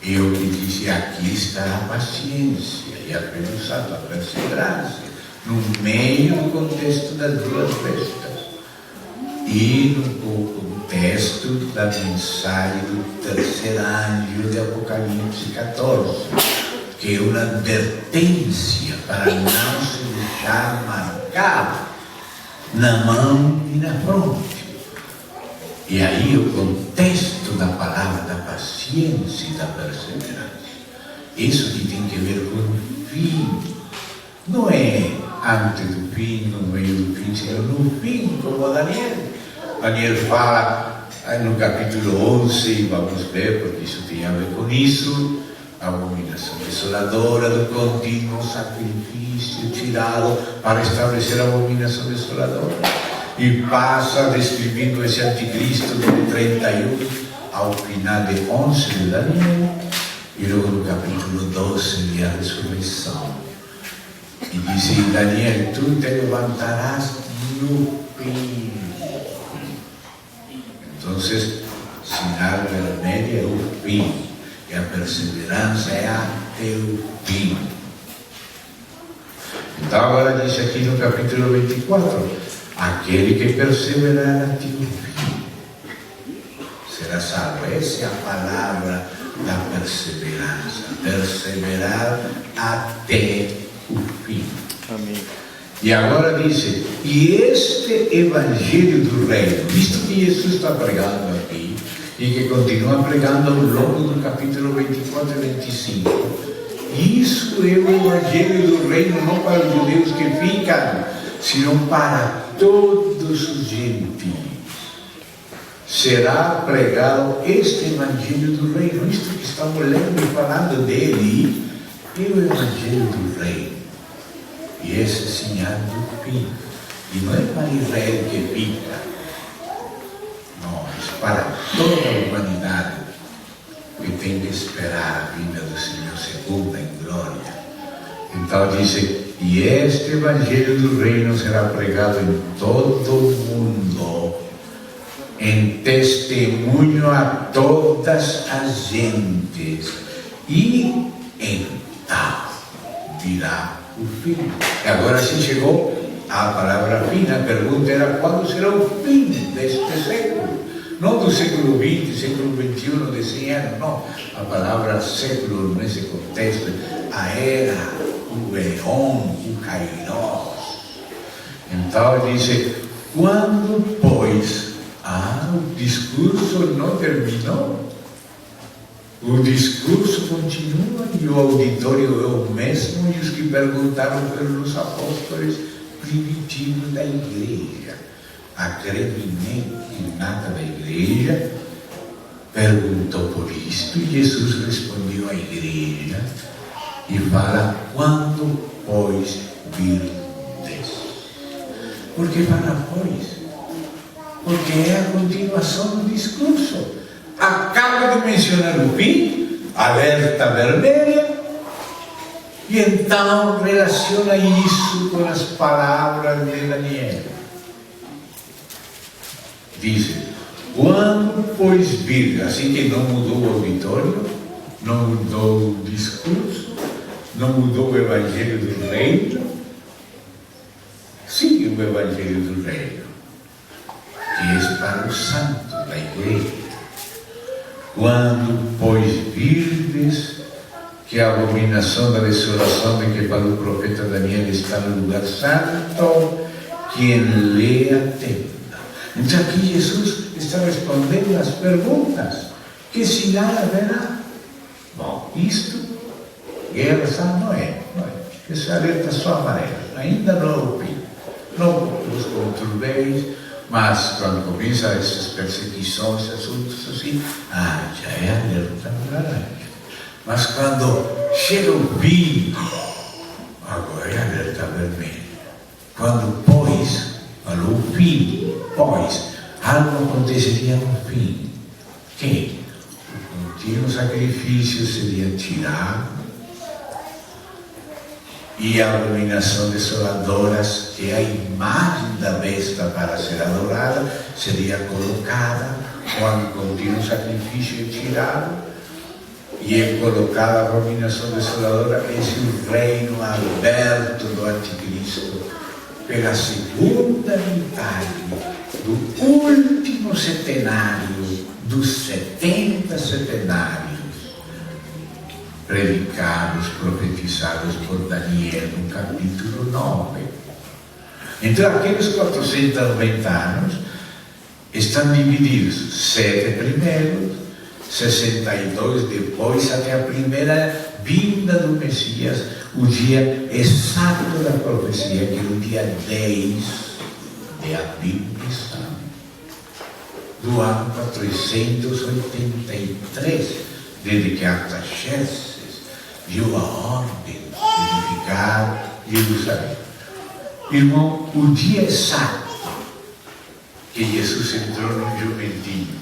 Eu que disse: aqui está a paciência e a fé do santo, a perseverança, no meio do contexto das 2 bestas. E no contexto da mensagem do terceiro anjo de Apocalipse 14, que é uma advertência para não se deixar marcar na mão e na fronte. E aí o contexto da palavra da paciência e da perseverança, isso que tem que ver com o fim, não é antes do fim, no meio do fim, senão no fim, como Daniel fala no capítulo 11, e vamos ver, porque isso tem a ver com isso, a abominação desoladora do contínuo sacrifício tirado para estabelecer a abominação desoladora. E passa descrevendo esse anticristo de 31 ao final de 11 de Daniel, e logo no capítulo 12 de a ressurreição. E diz em Daniel: tu te levantarás no fim. Então, sinal vermelho é o fim, e a perseverança é até o fim. Então, agora diz aqui no capítulo 24: aquele que perseverar até o fim será salvo. Essa é a palavra da perseverança. Perseverar até o fim. Amém. E agora diz: e este evangelho do reino, visto que Jesus está pregando aqui, e que continua pregando ao longo do capítulo 24 e 25, isso é o evangelho do reino, não para os judeus que ficam, sino para todos os gentios. Será pregado este evangelho do reino. Isto que estamos lendo e falando dele é o evangelho do reino. E esse é sinal do fim. E não é para Israel que fica. Não, é para toda a humanidade que tem que esperar a vinda do Senhor segunda em glória. Então diz: e este evangelho do reino será pregado em todo o mundo, em testemunho a todas as gentes, e então virá o fim. E agora se chegou a palavra fim. A pergunta era: quando será o fim deste século? Não do século XX, século XXI, de 100 anos, não. A palavra século, nesse contexto, a era, o eon, o kairos. Então diz: quando, pois, o discurso não terminou, o discurso continua, e o auditório é o mesmo, e os que perguntaram foram os apóstolos primitivos da igreja. A creminente nata da igreja perguntou por isto, e Jesus respondeu à igreja e fala: quando, pois, virdes? Por que fala pois? Porque é a continuação do discurso. Acaba de mencionar o fim, alerta vermelha, e então relaciona isso com as palavras de Daniel. Diz: quando, pois, vir, assim que não mudou o auditório, não mudou o discurso, não mudou o evangelho do reino, sigue o evangelho do reino, que é para os santos da igreja. Quando, pois, virdes que a abominação da desolação de que falou o profeta Daniel está no lugar santo, quem lê atenda. Então aqui Jesus está respondendo às perguntas: que sinal haverá? Bom, isto, guerra não é. Esse alerta só amarelo, ainda não é o fim. Não os conturbeis, mas quando começam essas perseguições, assuntos assim, já é alerta laranja. Mas quando chega o fim, agora é alerta vermelho. Quando, pois, falou o fim, pois, algo aconteceria no fim. Que o contínuo sacrifício seria tirado, e a abominação desoladoras, que é a imagem da besta para ser adorada, seria colocada. Quando o contínuo sacrifício é tirado e é colocada a abominação desoladora, esse é o reino aberto do anticristo pela segunda metade do último setenário, dos 70 setenários predicados, profetizados por Daniel no capítulo 9. Então aqueles 490 anos estão divididos: 7 primeiros, 62 depois, até a primeira vinda do Messias, o dia exato da profecia, que é o dia 10 de Aviv do ano 483, desde que Artaxerxes deu a ordem de edificar Jerusalém. Irmão, o dia exato que Jesus entrou no jumentinho,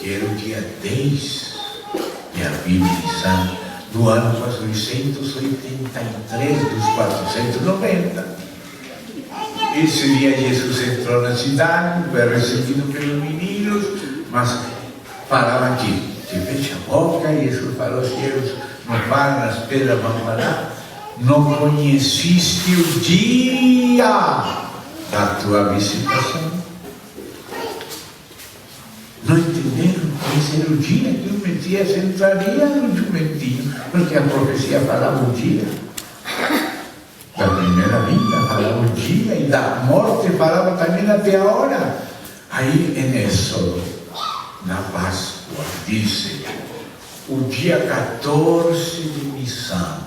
que era o dia 10 de Aviv do ano 483 dos 490. esse dia Jesus entrou na cidade, foi recebido pelos meninos, mas falava aqui, se fecha a boca, e Jesus falou, os céus não falam, as pedras vão falar. Não conheciste o dia da tua visitação. Não entenderam que esse era o dia que o Messias entraria no jumentinho, porque a profecia falava o dia da primeira vinda, falava o dia, e da morte falava também até a hora. Aí em Êxodo, na Páscoa, diz o dia 14 de Nissan,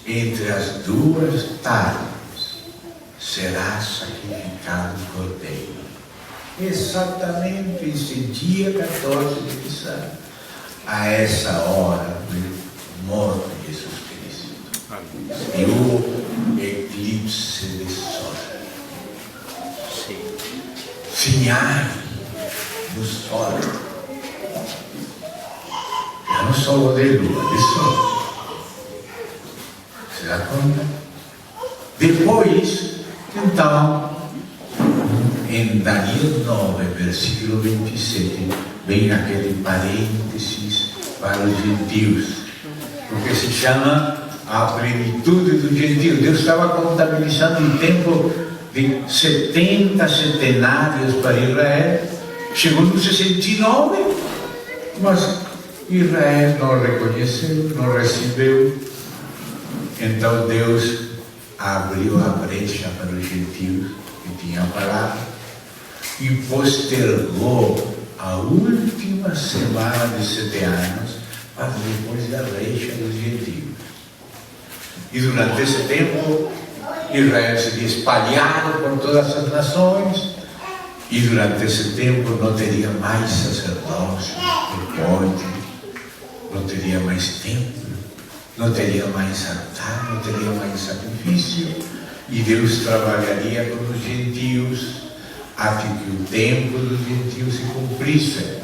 entre as duas tardes, será sacrificado o cordeiro. Exatamente esse dia 14 de Nissan, a essa hora, morto Jesus Cristo. E o eclipse de sol. Finale do sol. Não só de lua, de sol. Se dá conta? Depois, então, em Daniel 9, versículo 27, vem aquele parênteses para os gentios, porque se chama a plenitude do gentio. Deus estava contabilizando um tempo de 70 setenários para Israel, chegou no 69, mas Israel não reconheceu, não recebeu. Então Deus abriu a brecha para os gentios que tinham palavra e postergou a última semana de 7 anos para depois da brecha dos gentios. E durante esse tempo Israel seria espalhado por todas as nações, e durante esse tempo não teria mais sacerdócio, não teria mais templo, não teria mais altar, não teria mais sacrifício, e Deus trabalharia com os gentios até que o tempo dos gentios se cumprisse.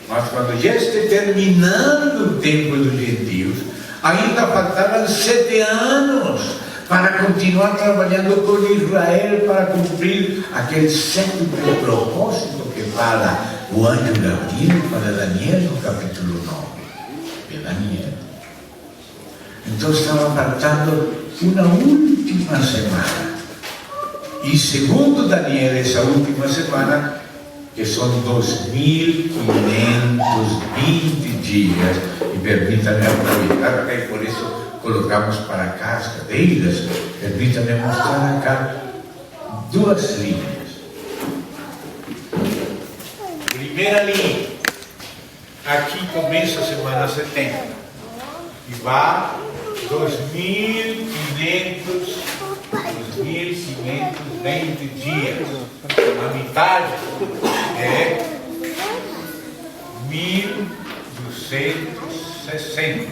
Mas quando já está terminando o tempo dos gentios, ainda faltavam 7 anos para continuar trabalhando com Israel, para cumprir aquele 7º propósito que fala o anjo Gabriel para Daniel no capítulo 9 de Daniel. Então estava faltando uma última semana. E segundo Daniel, essa última semana, que são 2.520 dias, e permita-me aproveitar, que por isso colocamos para cá as cadeiras, permita-me mostrar acá 2 linhas. Primeira linha, aqui começa a semana 70 e vai 2.520 dias. A metade é 1.260.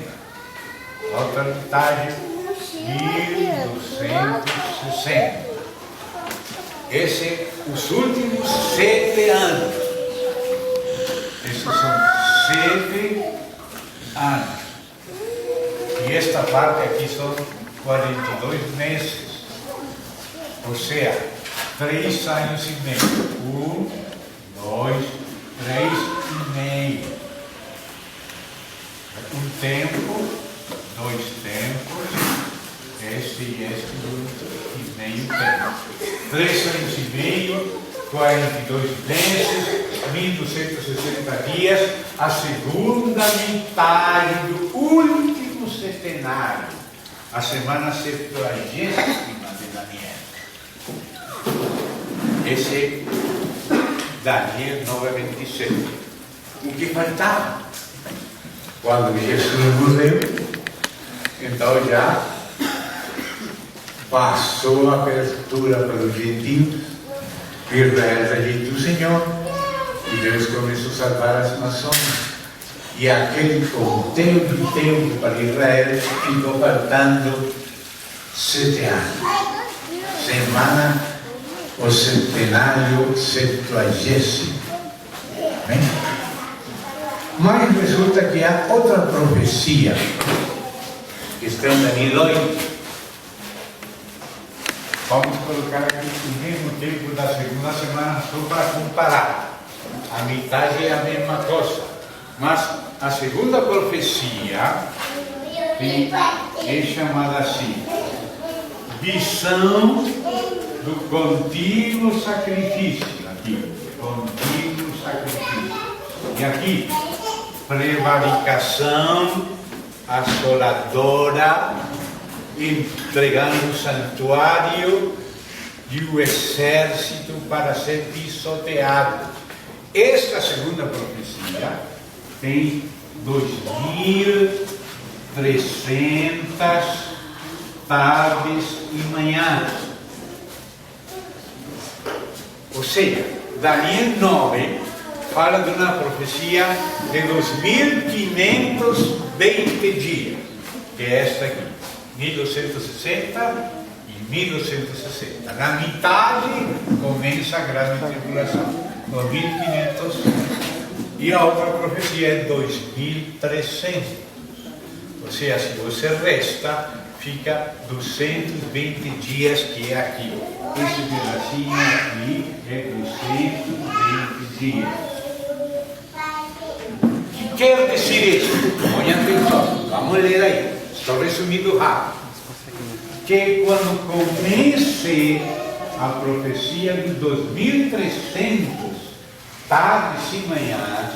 Outra metade, 1.260. Esses os últimos 7 anos. Esses são 7 anos. E esta parte aqui são 42 meses. Ou seja, 3 anos e meio. 1, 2, 3 e meio. Um tempo, 2 tempos, este e este e meio tempo. 3 anos e meio, 42 meses, 1.260 dias, a segunda metade do último setenário, a semana 70ª de Daniel. Esse Daniel 9:27. O que faltava? Quando Jesus morreu, então já passou a abertura para os gentios, Israel rejeita o Senhor, e Deus começou a salvar as nações. E aquele conteu de tempo para Israel ficou faltando 7 anos. Semana, o centenário 70º. Mas resulta que há outra profecia que está em Daniel 8, Vamos colocar aqui o mesmo tempo da segunda semana só para comparar. A metade é a mesma coisa. Mas a segunda profecia é chamada assim: visão do contínuo sacrifício. Aqui, contínuo sacrifício. E aqui, prevaricação assoladora, entregando o santuário e o exército para ser pisoteado. Esta segunda profecia tem 2.300 tardes e manhãs. Ou seja, Daniel 9 fala de uma profecia de 2.520 dias, que é esta aqui, 1260 e 1260. Na metade começa a grande tribulação, 2.500, e a outra profecia é 2.300. Ou seja, se você resta, fica 220 dias, que é aqui. Esse pedacinho aqui é 220 dias. O que quer dizer isso? Põe atenção, vamos ler aí. Estou resumindo rápido. Que quando comece a profecia de 2.300 tardes e manhãs,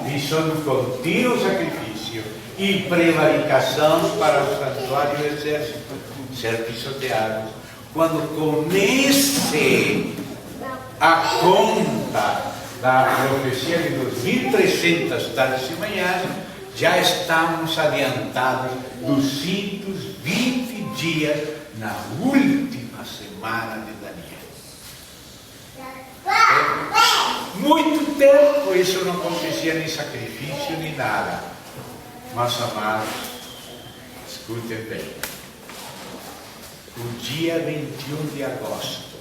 visão do contínuo sacrifício e prevaricação para o santuário do exército, ser pisoteados. Quando comece a conta da profecia de 2.300 tardes e manhãs, já estamos adiantados 220 dias na última semana de Daniel. Muito tempo isso não acontecia, nem sacrifício, nem nada. Mas, amados, escutem bem. O dia 21 de agosto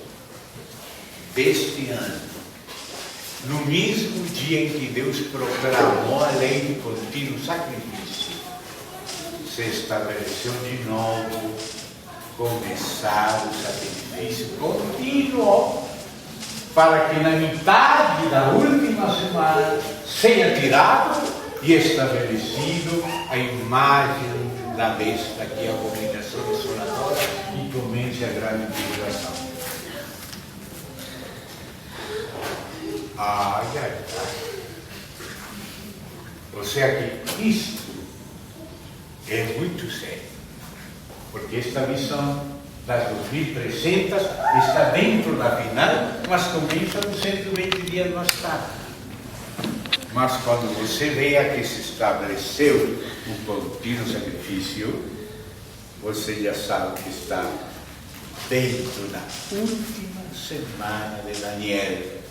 deste ano, no mesmo dia em que Deus proclamou a lei de contínuo sacrifício, se estabeleceu de novo começar o sacrifício contínuo, para que na metade da última semana seja tirado e estabelecido a imagem da besta, que é a abominação desoladora, e comece a grande tribulação. Ai, ai, ai. Ou seja, que isto é muito sério, porque esta visão das 2.300 está dentro da final, mas começa 220 dias mais tarde. Mas quando você veja que se estabeleceu o contínuo sacrifício, você já sabe que está dentro da última semana de Daniel,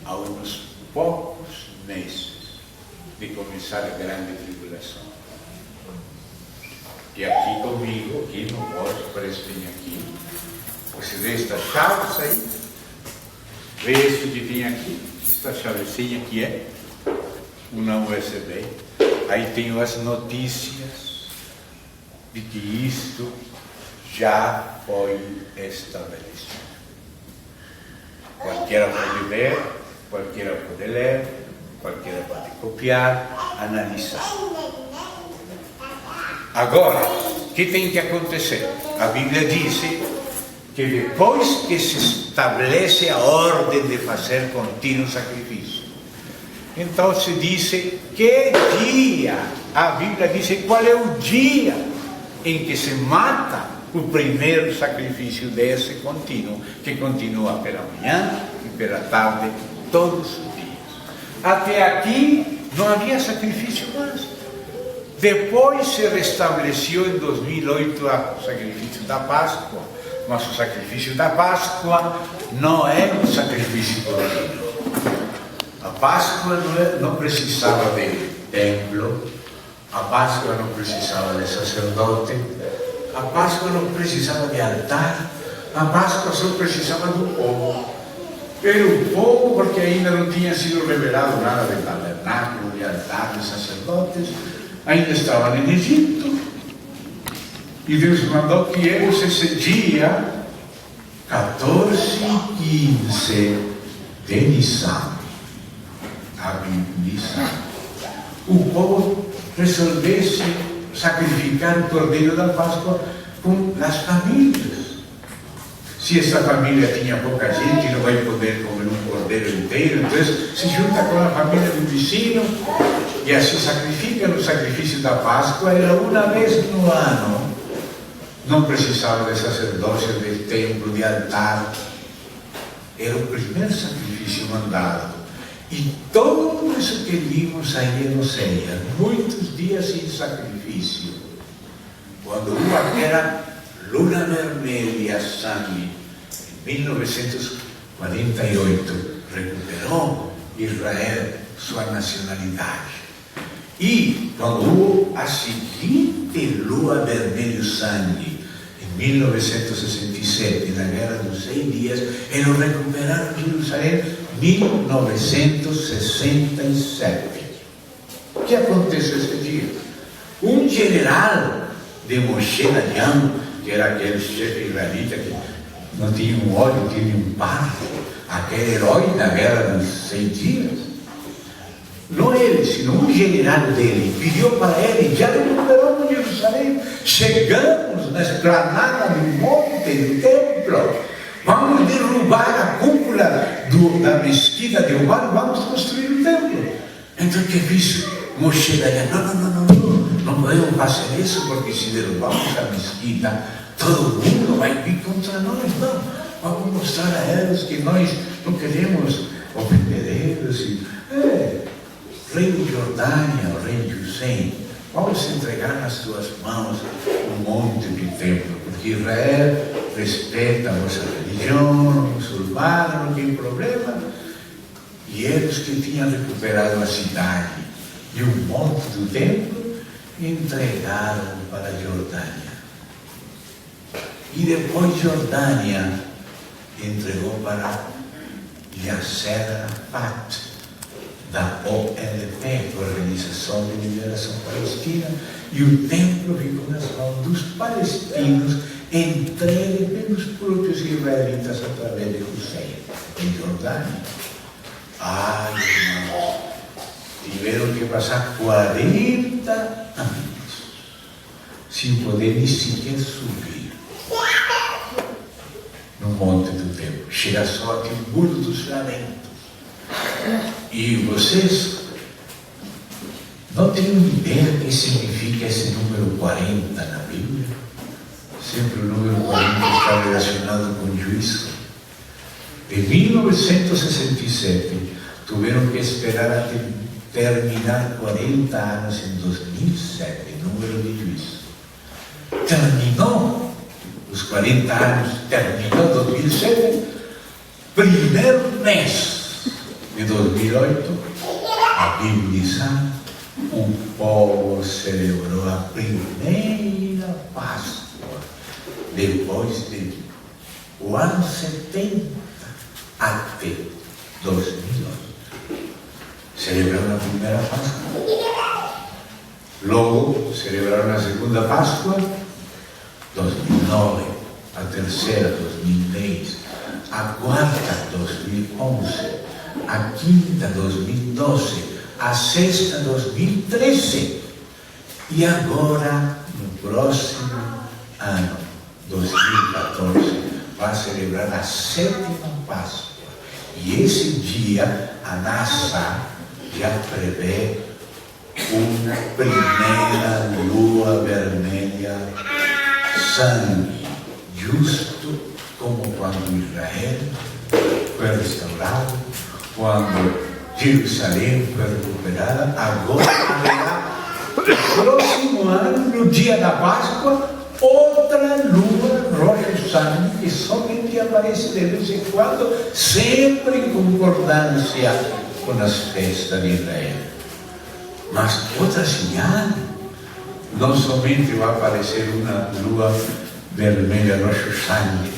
a uns poucos meses de começar a grande tribulação. E aqui comigo, aqui no posto, prestem aqui. Você vê estas chaves aí? Vê isso que tem aqui? Esta chavezinha aqui é uma USB. Aí tem as notícias de que isto já foi estabelecido. Qualquer pode ver, qualquer pode ler, qualquer pode copiar, analisar. Agora, o que tem que acontecer? A Bíblia diz que depois que se estabelece a ordem de fazer contínuo sacrifício, então se diz que dia, a Bíblia diz qual é o dia em que se mata o primeiro sacrifício desse contínuo, que continua pela manhã e pela tarde, todos os dias. Até aqui não havia sacrifício mais. Depois se restabeleceu em 2008 o sacrifício da Páscoa, mas o sacrifício da Páscoa não é um sacrifício contínuo. A Páscoa não precisava de templo, a Páscoa não precisava de sacerdote, a Páscoa não precisava de altar, a Páscoa só precisava do povo. Era o povo porque ainda não tinha sido revelado nada de tabernáculo, de altar, de sacerdotes. Ainda estavam em Egito, e Deus mandou que eles esse dia 14:15 de Nissan, a Bíblia diz, o povo resolvesse sacrificar o cordeiro da Páscoa com as famílias. Se essa família tinha pouca gente, não vai poder comer um cordeiro inteiro, então se junta com a família do vizinho e assim sacrifica. O sacrifício da Páscoa era uma vez no ano. Não precisava de sacerdócio, de templo, de altar. Era o primeiro sacrifício mandado. E tudo isso que vimos aí em Oséias, muitos dias sem sacrifício. Quando houve aquela luna vermelha, sangue, em 1948, recuperou Israel sua nacionalidade. E quando houve a seguinte lua vermelha, sangue, em 1967, na Guerra dos 100 Dias, eles recuperaram Jerusalém em 1967. O que aconteceu esse dia? Um general de Moshe Dayan, que era aquele chefe israelita que não tinha um olho, tinha um par, aquele herói da Guerra dos 100 Dias, não ele, sino um general dele, pediu para ele, já recuperamos Jerusalém, chegamos na esplanada do monte, do templo, vamos derrubar a cúpula da mesquita de Omar, vamos construir o templo. Então o que fez Moshe Dayan? Não podemos fazer isso, porque se derrubamos a mesquita, todo mundo vai vir contra nós. Não, vamos mostrar a eles que nós não queremos ofender eles. Rei de Jordânia, o rei de Hussein, vamos entregar nas tuas mãos o monte do templo, porque Israel respeita a vossa religião, muçulmana, não tem problema. E eles que tinham recuperado a cidade e o monte do templo, entregaram para a Jordânia. E depois Jordânia entregou para Yasser Arafat, da OLP, Organização de Liberação Palestina, e o templo ficou nas mãos dos palestinos, entregue pelos próprios israelitas através de Hussein, em Jordânia. Ai, irmãos, tiveram que passar 40 anos sem poder nem sequer subir no monte do templo. Chega só aquele muro dos lamentos. E vocês não têm ideia do que significa esse número 40 na Bíblia? Sempre o número 40 está relacionado com o juízo. Em 1967, tiveram que esperar até terminar 40 anos em 2007, número de juízo. Terminou os 40 anos, terminou 2007, primeiro mês de 2008, a Bíblia diz, o povo celebrou a primeira Páscoa depois de o ano 70 até 2008. Celebraram a primeira Páscoa. Logo, celebraram a segunda Páscoa, 2009, a terceira, 2010, a quarta, 2011, a quinta, 2012, a sexta, 2013. E agora, no próximo ano, 2014, vai celebrar a sétima Páscoa. E esse dia, a NASA já prevê uma primeira lua vermelha, sangue, justo como quando Israel foi restaurado, quando Jerusalém foi recuperada. Agora haverá, no próximo ano, no dia da Páscoa, outra lua roxa sangue, que somente aparece de vez em quando, sempre em concordância com as festas de Israel. Mas outra sinal, não somente vai aparecer uma lua vermelha roxa sangue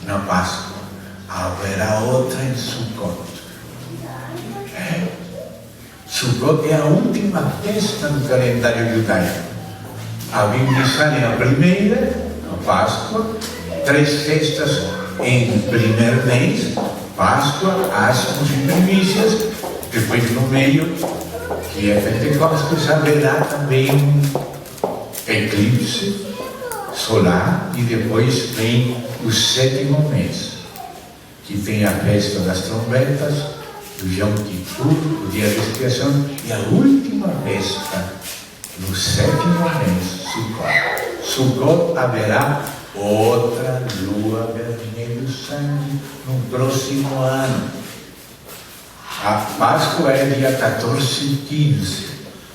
na Páscoa, haverá outra em Sukkot. Sukkot é a última festa no calendário judaico. A Bíblia diz a primeira, a Páscoa, 3 festas em primeiro mês, Páscoa, as primícias, depois no meio, que é Pentecostes, haverá também um eclipse solar, e depois vem o 7º mês, que tem a festa das trombetas, do Yom Kippur, o dia da expiação, e a última festa, no 7º mês, Sukkot. Sukkot haverá outra lua vermelha do sangue no próximo ano. A Páscoa é dia 14 e 15.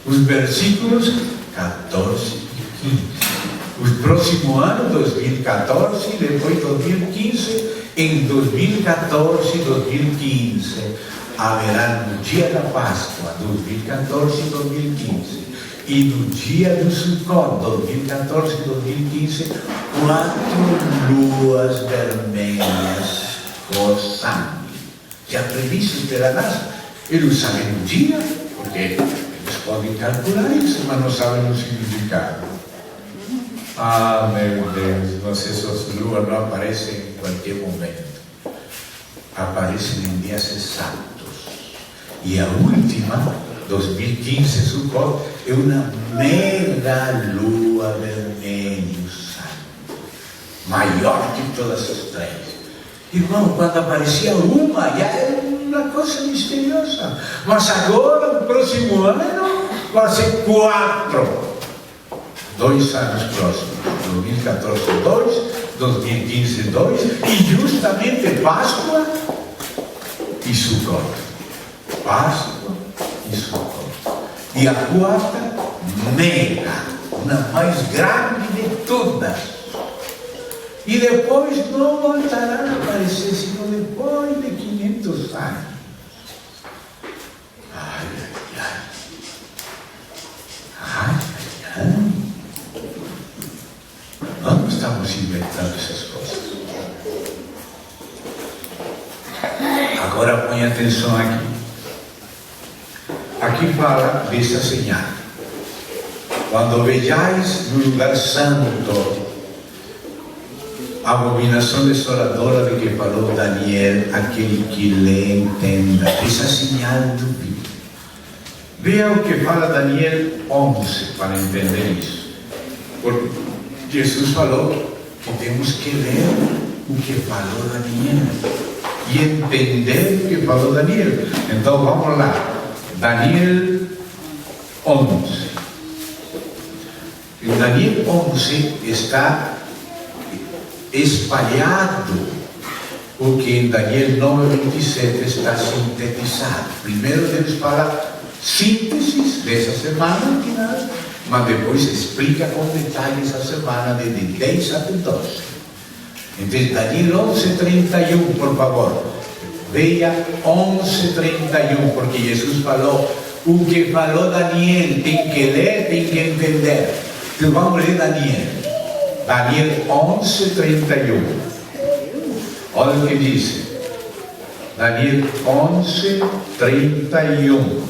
Os versículos 14 e 15. O próximo ano, 2014, e depois 2015. Em 2014 e 2015 haverá no dia da Páscoa, 2014 e 2015, e no dia do Sukkot, 2014 e 2015, 4 luas vermelhas com sangue, já previsto pela NASA. Eles sabem o dia, porque eles podem calcular isso, mas não sabem o significado. Ah, meu Deus, essas luas não aparecem em qualquer momento. Aparecem em dias exatos. E a última, 2015, Sukkot, é uma mega lua vermelha, sangue, maior que todas as três. Irmão, quando aparecia uma, já era uma coisa misteriosa. Mas agora, no próximo ano, vai ser 4. 2 anos próximos, 2014, 2, 2015, 2, e justamente Páscoa e Sukkot. Páscoa e Sukkot. E a 4ª, mega, uma mais grande de todas. E depois não voltará a aparecer, sino depois de 500 anos. Ai, ai, ai. Ai, ai, ai. Não estamos inventando essas coisas. Agora põe atenção aqui. Aqui fala dessa señal. Quando vejais no lugar santo a abominação desoladora de que falou Daniel, aquele que lê entenda. Essa señal do fim. Veja o que fala Daniel 11 para entender isso. Porque Jesus falou que temos que ler o que falou Daniel e entender o que falou Daniel. Então vamos lá. Daniel 11. Em Daniel 11 está espalhado o que em Daniel 9:27 está sintetizado. Primeiro Deus fala síntese dessa semana, mas depois explica com detalhes a semana de 10 até 12. Então, Daniel 11:31, por favor. Veja 11:31, porque Jesus falou, o que falou Daniel, tem que ler, tem que entender. Então vamos ler Daniel. Daniel 11:31. Olha o que diz. Daniel 11:31.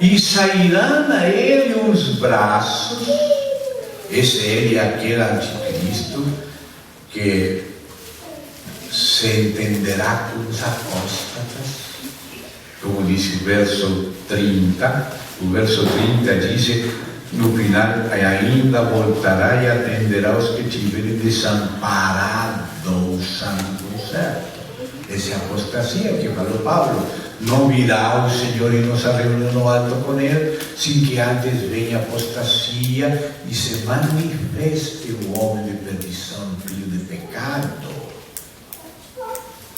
E sairão a ele os braços. Esse ele é aquele anticristo que se entenderá com os apóstatas, como diz o verso 30. O verso 30 diz: no final ainda voltará e atenderá os que tiverem desamparado o santo certo. Essa é a apostasia que falou Paulo. Não virá o Senhor e nos reunião no alto com ele, sem que antes venha a apostasia e se manifeste o homem de perdição, filho de pecado.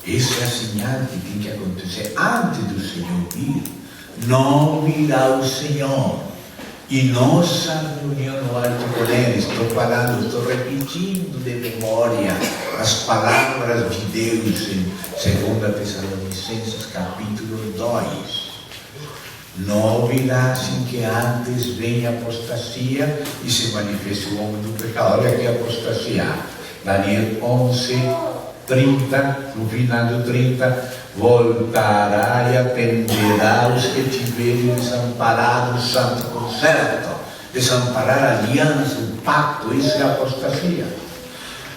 Essa é a señal que tem que acontecer antes do Senhor vir. Não virá o Senhor e nossa reunião no alto com ele. Estou falando, estou repetindo de memória as palavras de Deus em 2 Tessalonicenses capítulo 2. Não virá sem que antes venha a apostasia e se manifeste o homem do pecado. Olha aqui a apostasia. Daniel 11:30, no final do 30, voltará e atenderá os que tiverem desamparado o santo concerto. Desamparar a aliança, o pacto, isso é a apostasia.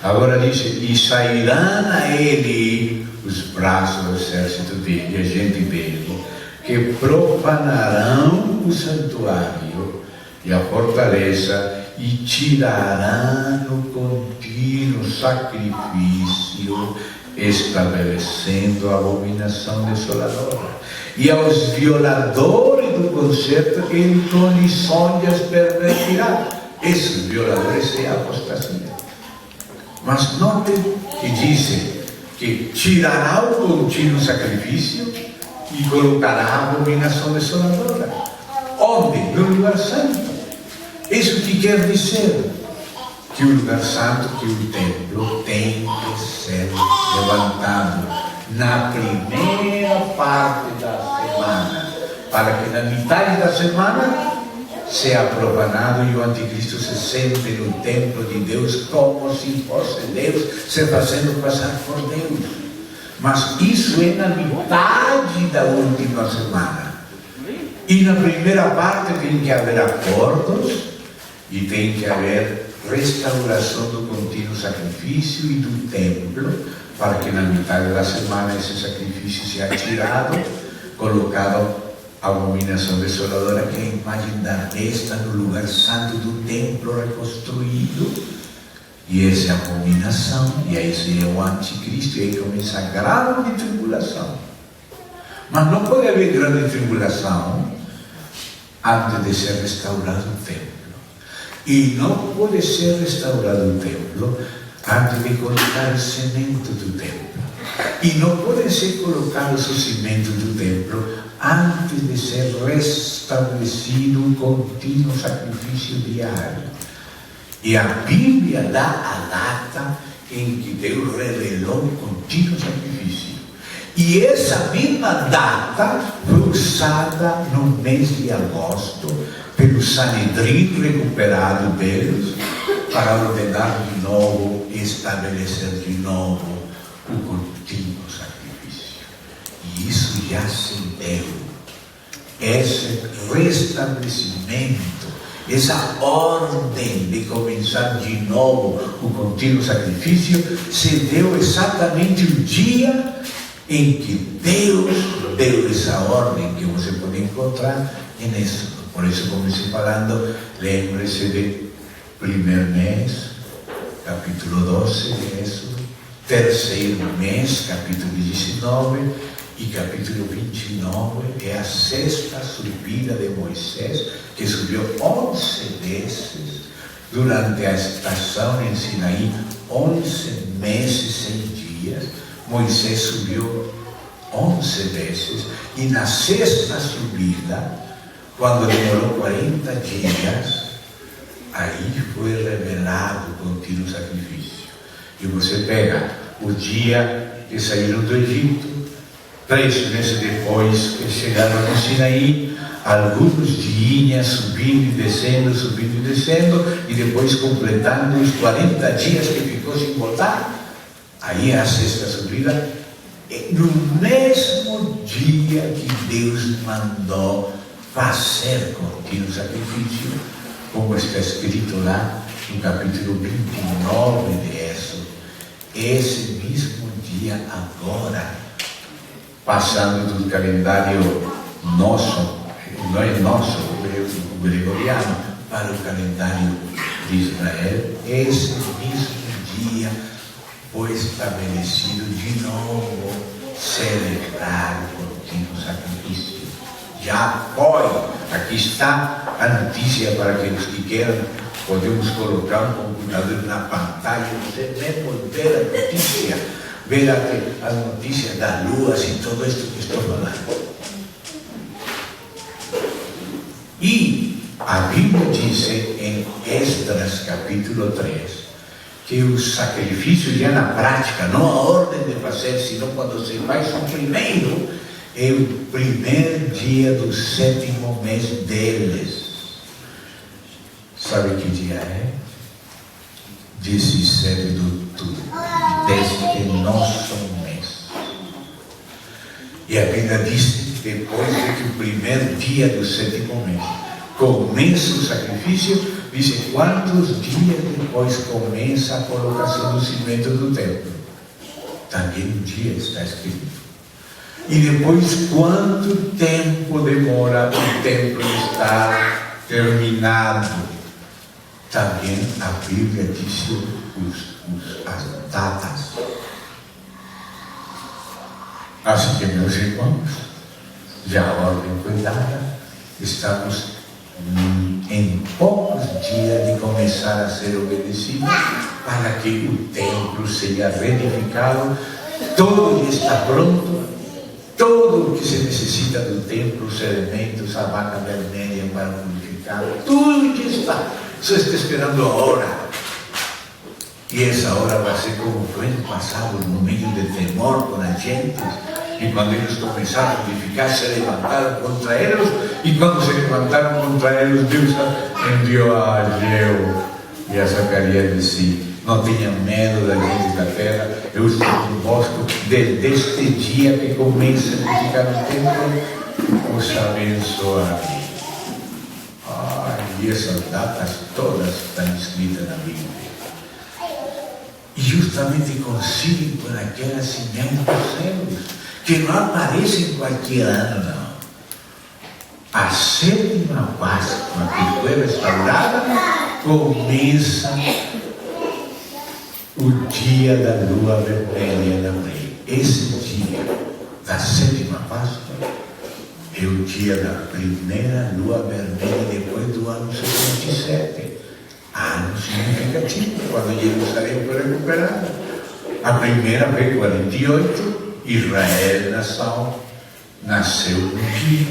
Agora diz, e sairão a ele os braços do exército dele, a gente dele, que profanarão o santuário e a fortaleza e tirarão o contínuo sacrifício, estabelecendo a abominação desoladora. E aos violadores do concerto em condições pervertirá. Esses violadores é a apostasia. Mas notem que dizem que tirará o contínuo sacrifício e colocará a abominação desoladora. Onde? No lugar santo. Isso que quer dizer que o lugar santo, que o templo tem que ser levantado na primeira parte da semana, para que na metade da semana seja profanado e o anticristo se sente no templo de Deus como se fosse Deus, se fazendo passar por Deus. Mas isso é na metade da última semana. E na primeira parte tem que haver acordos e tem que haver restauração do contínuo sacrifício e do templo, para que na metade da semana esse sacrifício seja tirado, colocado a abominação desoladora, que é a imagem da besta no lugar santo do templo reconstruído. E essa é a abominação, e aí seria o anticristo, e aí começa a grande tribulação. Mas não pode haver grande tribulação antes de ser restaurado o templo. E não pode ser restaurado o templo antes de colocar o cimento do templo. E não pode ser colocado o cimento do templo antes de ser restabelecido um contínuo sacrifício diário. E a Bíblia dá a data em que Deus revelou o contínuo sacrifício. E essa mesma data foi usada no mês de agosto pelo Sanedrim recuperado deles, para ordenar de novo, estabelecer de novo o contínuo sacrifício. E isso já se deu. Esse restabelecimento, essa ordem de começar de novo o contínuo sacrifício, se deu exatamente o dia em que Deus deu essa ordem, que você pode encontrar em Êxodo. Por isso comecei falando, lembre-se de primeiro mês, capítulo 12 de Êxodo, terceiro mês, capítulo 19, e capítulo 29 é a sexta subida de Moisés, que subiu 11 vezes durante a estação em Sinaí, 11 meses, 100 dias. Moisés subiu 11 vezes, e na sexta subida, quando demorou 40 dias, aí foi revelado o contínuo sacrifício. E você pega o dia que saíram do Egito, 3 meses depois que chegaram no Sinaí, alguns dias subindo e descendo, e depois completando os 40 dias que ficou sem voltar. Aí a sexta subida, no mesmo dia que Deus mandou fazer contínuo sacrifício, como está escrito lá no capítulo 29 de Êxodo. Esse mesmo dia agora, passando do calendário nosso, não é nosso, o gregoriano, para o calendário de Israel, esse mesmo dia foi estabelecido de novo celebrar o contínuo sacrifício. Já foi. Aqui está a notícia para aqueles que queiram. Podemos colocar um computador na pantalla, você mesmo ver a notícia, ver a notícia da lua e tudo isso que estou falando. E a Bíblia diz em Esdras capítulo 3, que o sacrifício já na prática, não a ordem de fazer, senão quando você faz o primeiro, é o primeiro dia do 7º mês deles. Sabe que dia é? 17 de outubro, deste nosso mês. E a Bíblia diz, depois de que o primeiro dia do 7º mês começa o sacrifício, Dice, quantos dias depois começa a colocação do cimento do templo? Também um dia está escrito. E depois, quanto tempo demora o templo estar terminado? Também a Bíblia diz as datas. Assim que, meus irmãos, já a ordem foi dada, estamos em poucos dias de começar a ser obedecidos para que o templo seja reedificado. Todo está pronto, tudo o que se necessita do templo, os elementos, a vaca vermelha para purificar, tudo que está, só está esperando a hora. E essa hora vai ser como foi no passado, no meio de temor com a gente. E quando eles começaram a purificar, se levantaram contra eles. E quando se levantaram contra eles, Deus enviou a Ageu e a Zacarias de si. Não tenham medo da gente da terra. Eu estou convosco desde este dia que começa a purificar o templo. Os abençoarei. E essas datas todas estão escritas na Bíblia. E justamente coincidem com aquela semente dos céus, que não aparece em qualquer ano, não. A sétima Páscoa que foi restaurada começa o dia da lua vermelha da lei. Esse dia da sétima Páscoa é o dia da primeira lua vermelha depois do ano 77. Ano significativo, quando Jerusalém foi recuperada. A primeira vez, 48, Israel, nação, nasceu no dia.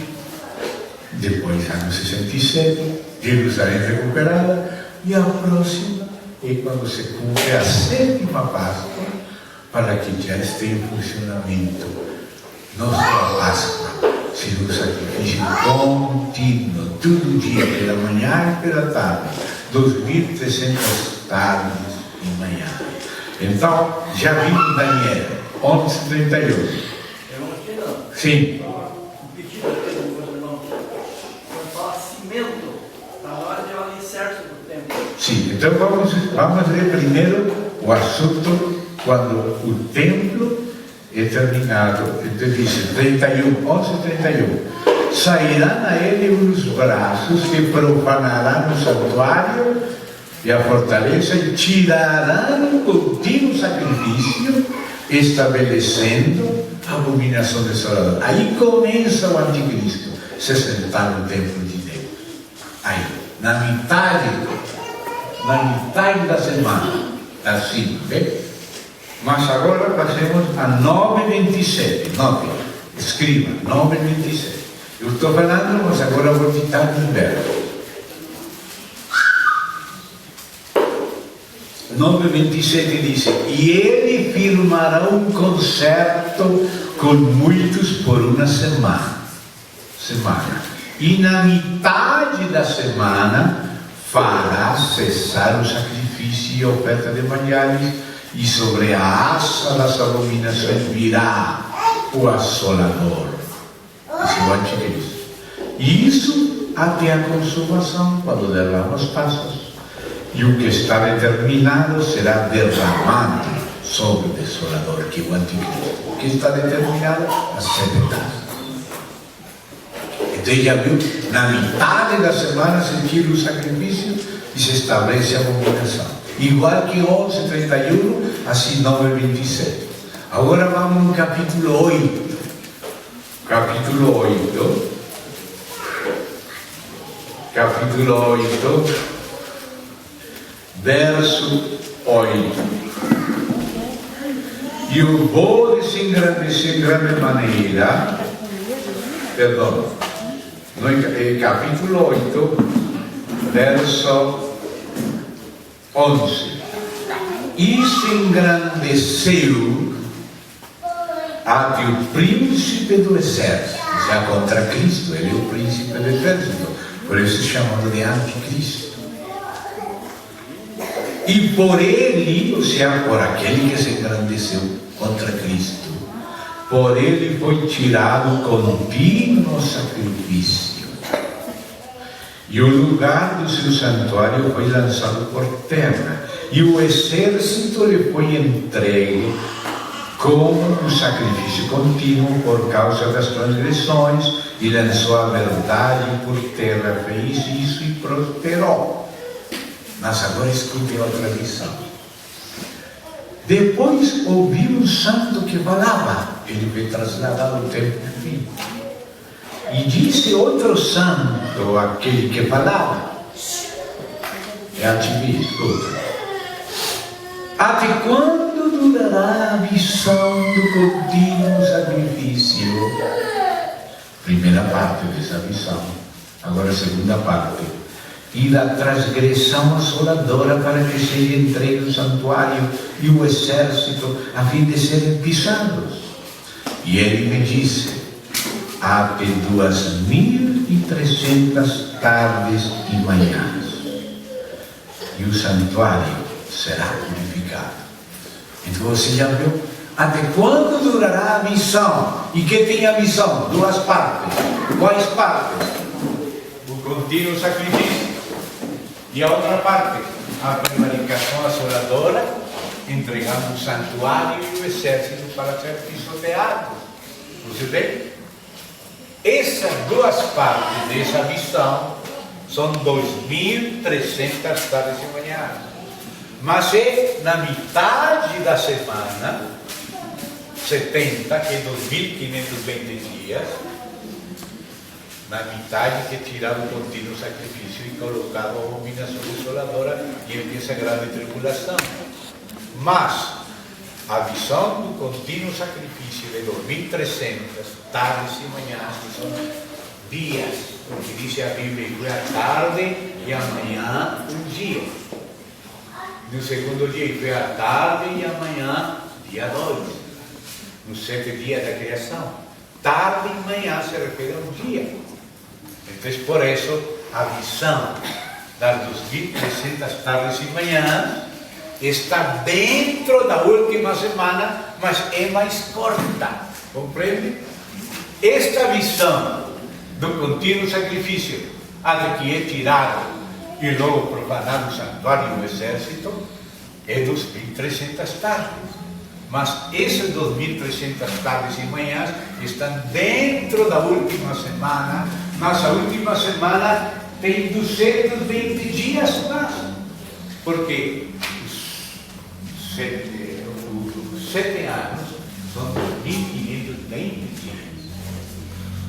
Depois, ano 67, Jerusalém recuperada. E a próxima é quando se cumpre a sétima Páscoa, para que já esteja em funcionamento nossa Páscoa. Será um sacrifício contínuo, todo dia, pela manhã e pela tarde. 2.300 tardes em manhã. Então, já vimos Daniel 11:31. Sim. Um pedido aqui do meu irmão. Quando fala cimento, está na hora de o alicerce do templo. Sim, então vamos ler primeiro o assunto quando o templo é terminado. Então diz 11:31. Sairão a ele os braços que profanarão o santuário e a fortaleza e tirarão um contínuo sacrifício, estabelecendo a abominação desoladora. Aí começa o anticristo se sentar no templo de Deus. Aí, na metade da semana, assim, bem? Mas agora passemos a 9:27. 9, escreva, 9:27. Eu estou falando, mas agora vou citar os verbos. 9:27 diz: e ele firmará um concerto com muitos por uma semana. E na metade da semana fará cessar o sacrifício e a oferta de manjares, e sobre a asa das abominações virá o assolador. Esse é o anticristo. E isso até a consumação, quando derrama as taças. E o que está determinado será derramado sobre o desolador, que é o anticristo. O que está determinado? As 7 taças. Então já viu, na metade da semana se tira o sacrifício e se estabelece a abominação. Igual que 11:31, assim 9:27. Agora vamos no capítulo 8. Capítulo 8, verso 8. E o bode se engrandeceu em grande maneira, no capítulo 8, verso 11. E se engrandeceu até o príncipe do exército, já contra Cristo, ele é o príncipe do exército, por isso chamado de anticristo. E por ele, ou seja, por aquele que se engrandeceu contra Cristo, por ele foi tirado contínuo sacrifício, e o lugar do seu santuário foi lançado por terra, e o exército lhe foi entregue como um sacrifício contínuo por causa das transgressões, e lançou a verdade por terra, fez isso e prosperou. Mas agora escute outra visão. Depois ouviu um santo que falava, ele foi trasladado ao tempo do fim. E disse outro santo, aquele que falava, escuta. Até quando durará a visão do contínuo sacrifício? Primeira parte dessa visão. Agora a segunda parte. E da transgressão assoladora, para que seja entregue o santuário e o exército, a fim de serem pisados. E ele me disse, até 2.300 tardes e manhãs, e o santuário será purificado. Então você já viu? Até quando durará a missão? E quem tem a missão? Duas partes. Quais partes? O contínuo sacrifício. E a outra parte? A prevaricação assoladora, entregando o santuário e o exército para ser pisoteado. Você vê? Essas duas partes dessa missão são 2.300 tardes e manhãs. Mas é na metade da semana, 70, que é 2.520 dias, na metade que é tirado o contínuo sacrifício e colocado a abominação desoladora e empieza a grande tribulação. Mas a visão do contínuo sacrifício de 2.300 tardes e manhãs, que são dias, porque diz a Bíblia que foi a tarde e amanhã um dia. No segundo dia foi a tarde e amanhã dia 2. Nos 7 dias da criação. Tarde e manhã se refere a um dia. Então, por isso, a visão das 2.300 tardes e manhãs está dentro da última semana, mas é mais corta. Compreende? Esta visão do contínuo sacrifício, a que é tirado e logo profanado o santuário e o exército, é 2.300 tardes. Mas essas 2.300 tardes e manhãs estão dentro da última semana, mas a última semana tem 220 dias mais. Porque os 7 anos são 2.520 dias.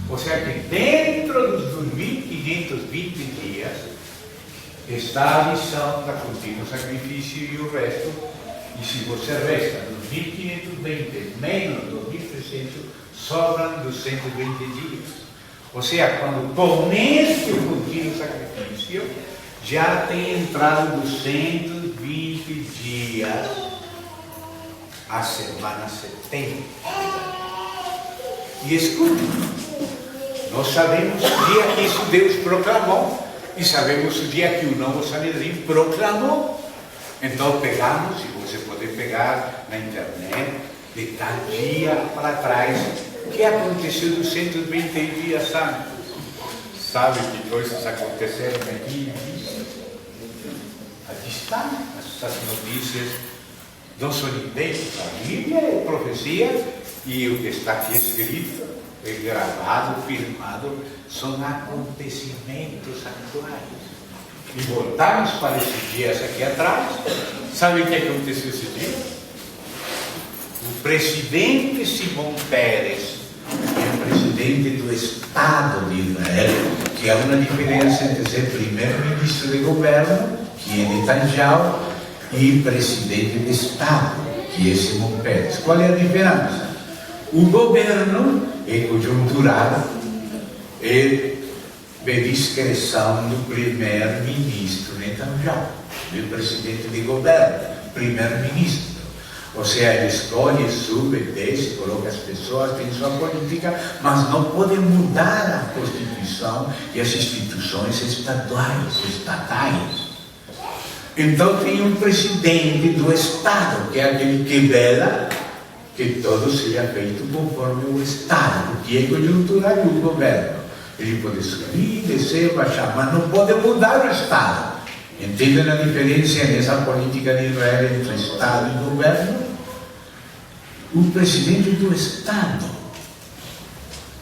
Ou seja que dentro dos 2.520 dias está a visão da contínuo sacrifício e o resto. E se você resta 2.520 menos 2.300, sobram 220 dias. Ou seja, quando começa o contínuo sacrifício, já tem entrado 220 dias a semana 70. E escuta, nós sabemos o dia que isso Deus proclamou e sabemos o dia que o novo Sanedrim proclamou. Então pegamos, e você pode pegar na internet, de tal dia para trás, que aconteceu 220 dias antes. Sabe que coisas aconteceram aqui? Aqui está, essas notícias não são idênticas. A Bíblia é profecia e o que está aqui escrito, é gravado, filmado, são acontecimentos atuais. E voltamos para esses dias aqui atrás. Sabe o que aconteceu esse dia? O presidente Simão Peres, que é o presidente do Estado de Israel, que há uma diferença entre ser primeiro-ministro de governo, que é Netanyahu, e presidente de Estado, que é Simão Peres. Qual é a diferença? O governo é conjuntural, é de discreção do primeiro-ministro Netanyahu, do presidente de governo, primeiro-ministro. Ou seja, ele escolhe, sube, desce, coloca as pessoas, tem sua política, mas não pode mudar a Constituição e as instituições estatais. Então tem um presidente do Estado, que é aquele que vela que tudo seja feito conforme o Estado, que é conjuntural do governo. Ele pode subir, descer, baixar, mas não pode mudar o Estado. Entendem a diferença nessa política de Israel entre Estado e governo? O presidente do Estado,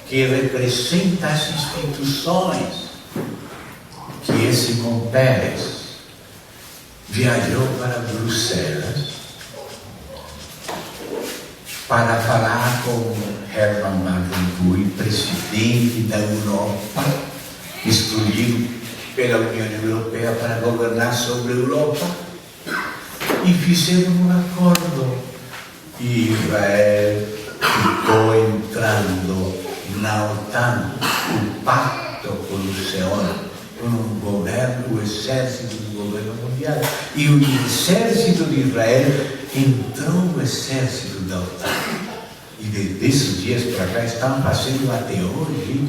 que representa as instituições, que é Simão Peres, viajou para Bruxelas para falar com Herman Van Rompuy, presidente da Europa, escolhido pela União Europeia para governar sobre a Europa, e fizeram um acordo. E Israel ficou entrando na OTAN, o pacto com o Senhor, com o governo, o exército do governo mundial. E o exército de Israel entrou no exército da OTAN. E desses dias para cá estão fazendo até hoje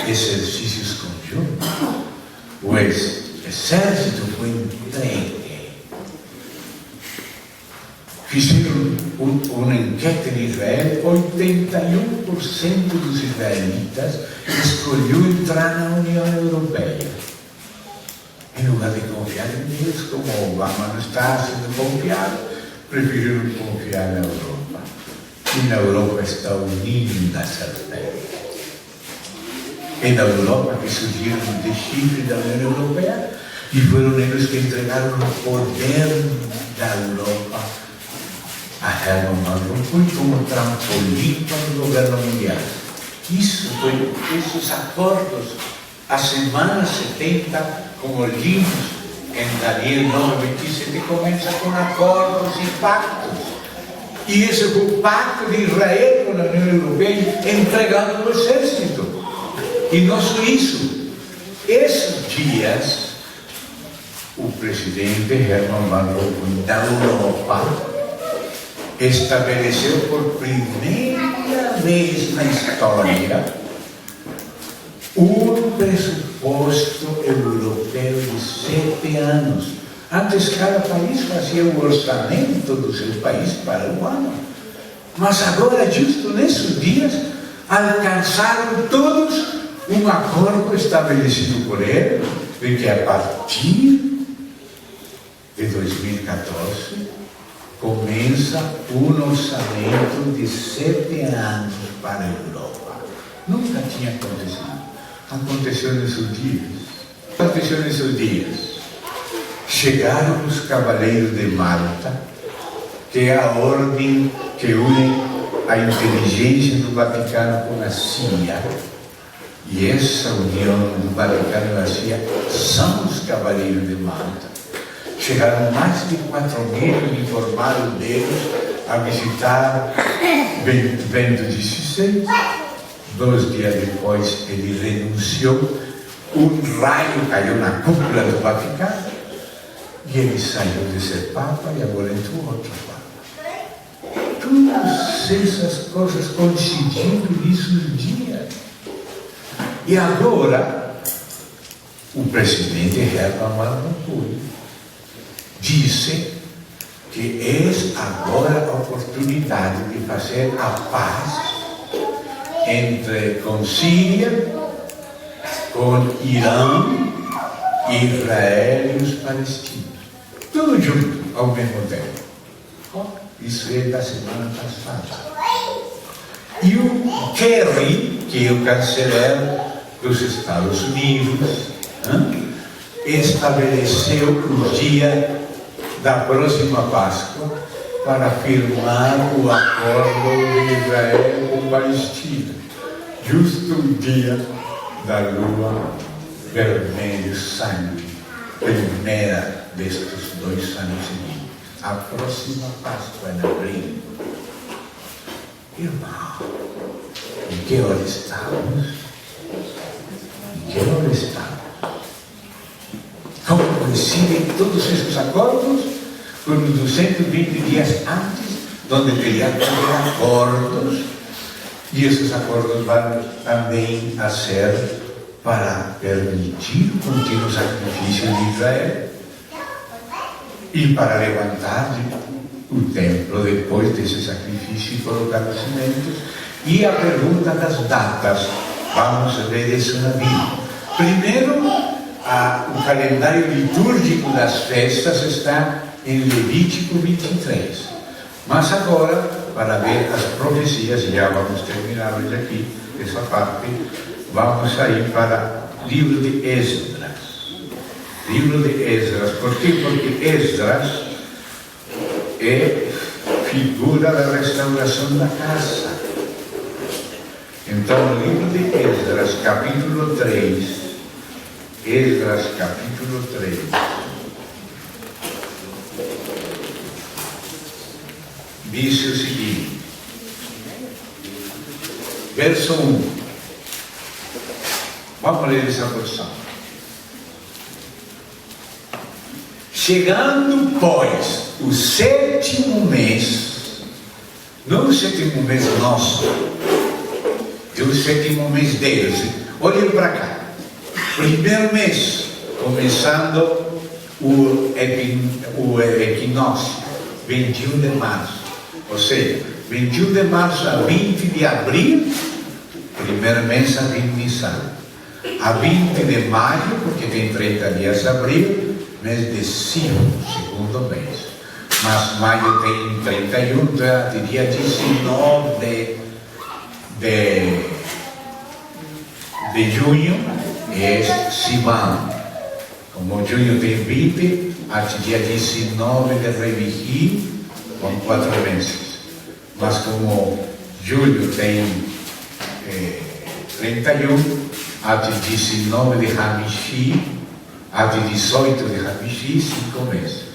exercícios conjuntos. O exército foi entregue. Fizeram uma enquete em Israel, 81% dos israelitas escolheu entrar na União Europeia. Em lugar de confiar em Deus, como Obama não está sendo confiado, preferiram confiar na Europa. E na Europa está o ninho da serpente. É da Europa que surgiram de chifre da União Europeia e foram eles que entregaram o poder da Europa a Herman Van Rompuy como trampolim para o governo mundial. Isso foi esses acordos. A semana 70, como vimos em Daniel 9:27, começa com acordos e pactos. E esse foi o pacto de Israel com a União Europeia, entregando o exército. E não só isso. Esses dias, o presidente Herman Van Rompuy da Europa estabeleceu por primeira vez na história um pressuposto europeu de 7 anos. Antes, cada país fazia o orçamento do seu país para o ano. Mas agora, justo nesses dias, alcançaram todos um acordo estabelecido por ele, de que a partir de 2014, começa um orçamento de 7 anos para a Europa. Nunca tinha acontecido. Aconteceu nesses dias. Chegaram os Cavaleiros de Malta, que é a ordem que une a inteligência do Vaticano com a CIA. E essa união do Vaticano e a CIA são os Cavaleiros de Malta. Chegaram mais de 4.000 e informaram deles a visitar Bento XVI. 2 dias depois ele renunciou, um raio caiu na cúpula do Vaticano e ele saiu de ser Papa e agora entrou outro Papa. Todas essas coisas coincidindo nesses dias. E agora, o presidente Herman Van Rompuy disse que é agora a oportunidade de fazer a paz com Síria, com Irã, Israel e os palestinos. Tudo junto, ao mesmo tempo. Isso é da semana passada. E o Kerry, que é o chanceler dos Estados Unidos, estabeleceu o dia da próxima Páscoa para firmar o acordo de Israel com Palestina, justo o dia da lua vermelho sangue, primeira destes 2 anos seguintes. A próxima Páscoa em abril. Irmão, em que hora estamos? Em que hora estamos? Como coincidem todos esses acordos com os 220 dias antes, onde teria que haver acordos, e esses acordos vão também a ser para permitir o contínuo sacrifício de Israel e para levantar o templo depois desse sacrifício e colocar os cimentos. E a pergunta das datas, Vamos ver isso na Bíblia. Primeiro, o calendário litúrgico das festas está em Levítico 23. Mas agora, para ver as profecias, já vamos terminar hoje aqui, essa parte, vamos sair para o livro de Esdras. Livro de Esdras. Por quê? Porque Esdras é figura da restauração da casa. Então, o livro de Esdras, capítulo 3, Esdras, capítulo 3, diz o seguinte, verso 1, vamos ler essa porção. Chegando, pois, o 7º mês, não o 7º mês nosso, é o 7º mês deles. Olhem para cá. Primeiro mês, começando o equinócio, 21 de março. Ou seja, 21 de março a 20 de abril, primeiro mês a Missal. A 20 de maio, porque tem 30 dias de abril, mês de Sião, segundo mês. Mas maio tem 31, até dia 19 de junho, é Sivan. Como junho tem 20, até dia 19 de Revigí, com 4 meses. Mas como julho tem 31, até 19 de Ramishi, até 18 de Ramishi, 5 meses.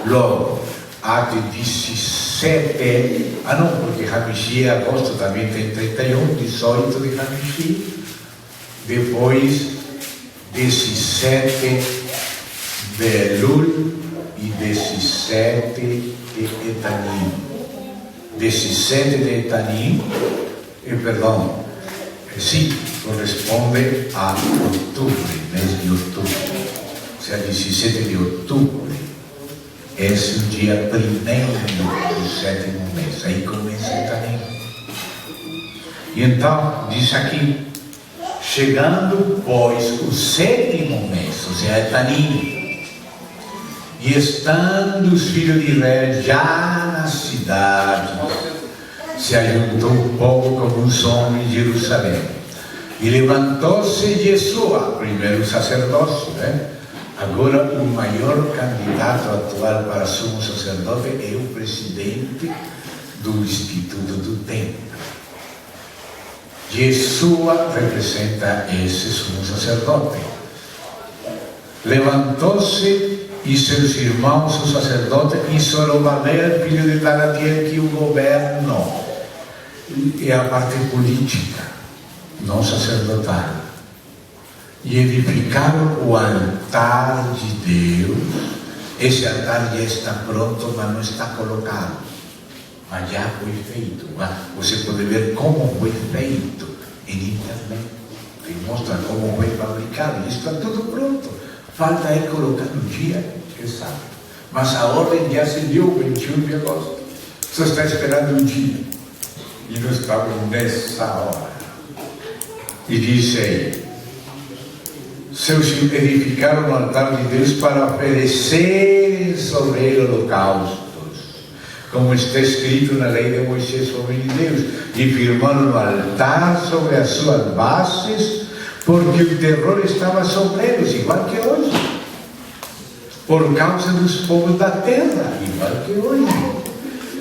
Logo, até 17, não, porque Ramishi em agosto também tem 31, 18 de Ramishi, depois 17 de Elul e 17 de Etanim. 17 de Etanim, sim, corresponde a outubro, mês de outubro. Ou seja, 17 de outubro. Esse é o dia 1º do 7º mês. Aí começa Etanim. E então, diz aqui, chegando, pois, o 7º mês, ou seja, Etanim, e estando os filhos de Israel já na cidade, se ajuntou o povo como uns homens em Jerusalém. E levantou-se Jesua, primeiro sacerdócio, Agora o maior candidato atual para sumo sacerdote é o presidente do Instituto do Templo. Jesua representa esse sumo sacerdote. Levantou-se e seus irmãos, os sacerdotes, e Zorobabel, filho de Salatiel, que o governou. É a parte política, não sacerdotal. E edificaram o altar de Deus. Esse altar já está pronto, mas não está colocado. Mas já foi feito. Você pode ver como foi feito em internet. Que mostra como foi fabricado. Está tudo pronto. Falta é colocar no dia, que sabe. Mas a ordem já se deu, 21 de agosto. Só está esperando um dia. E nós estamos nessa hora. E diz aí, seus edificaram o altar de Deus para oferecer sobre ele holocaustos, como está escrito na lei de Moisés, homem de Deus, e firmaram o altar sobre as suas bases, porque o terror estava sobre eles, igual que hoje, por causa dos povos da terra, igual que hoje.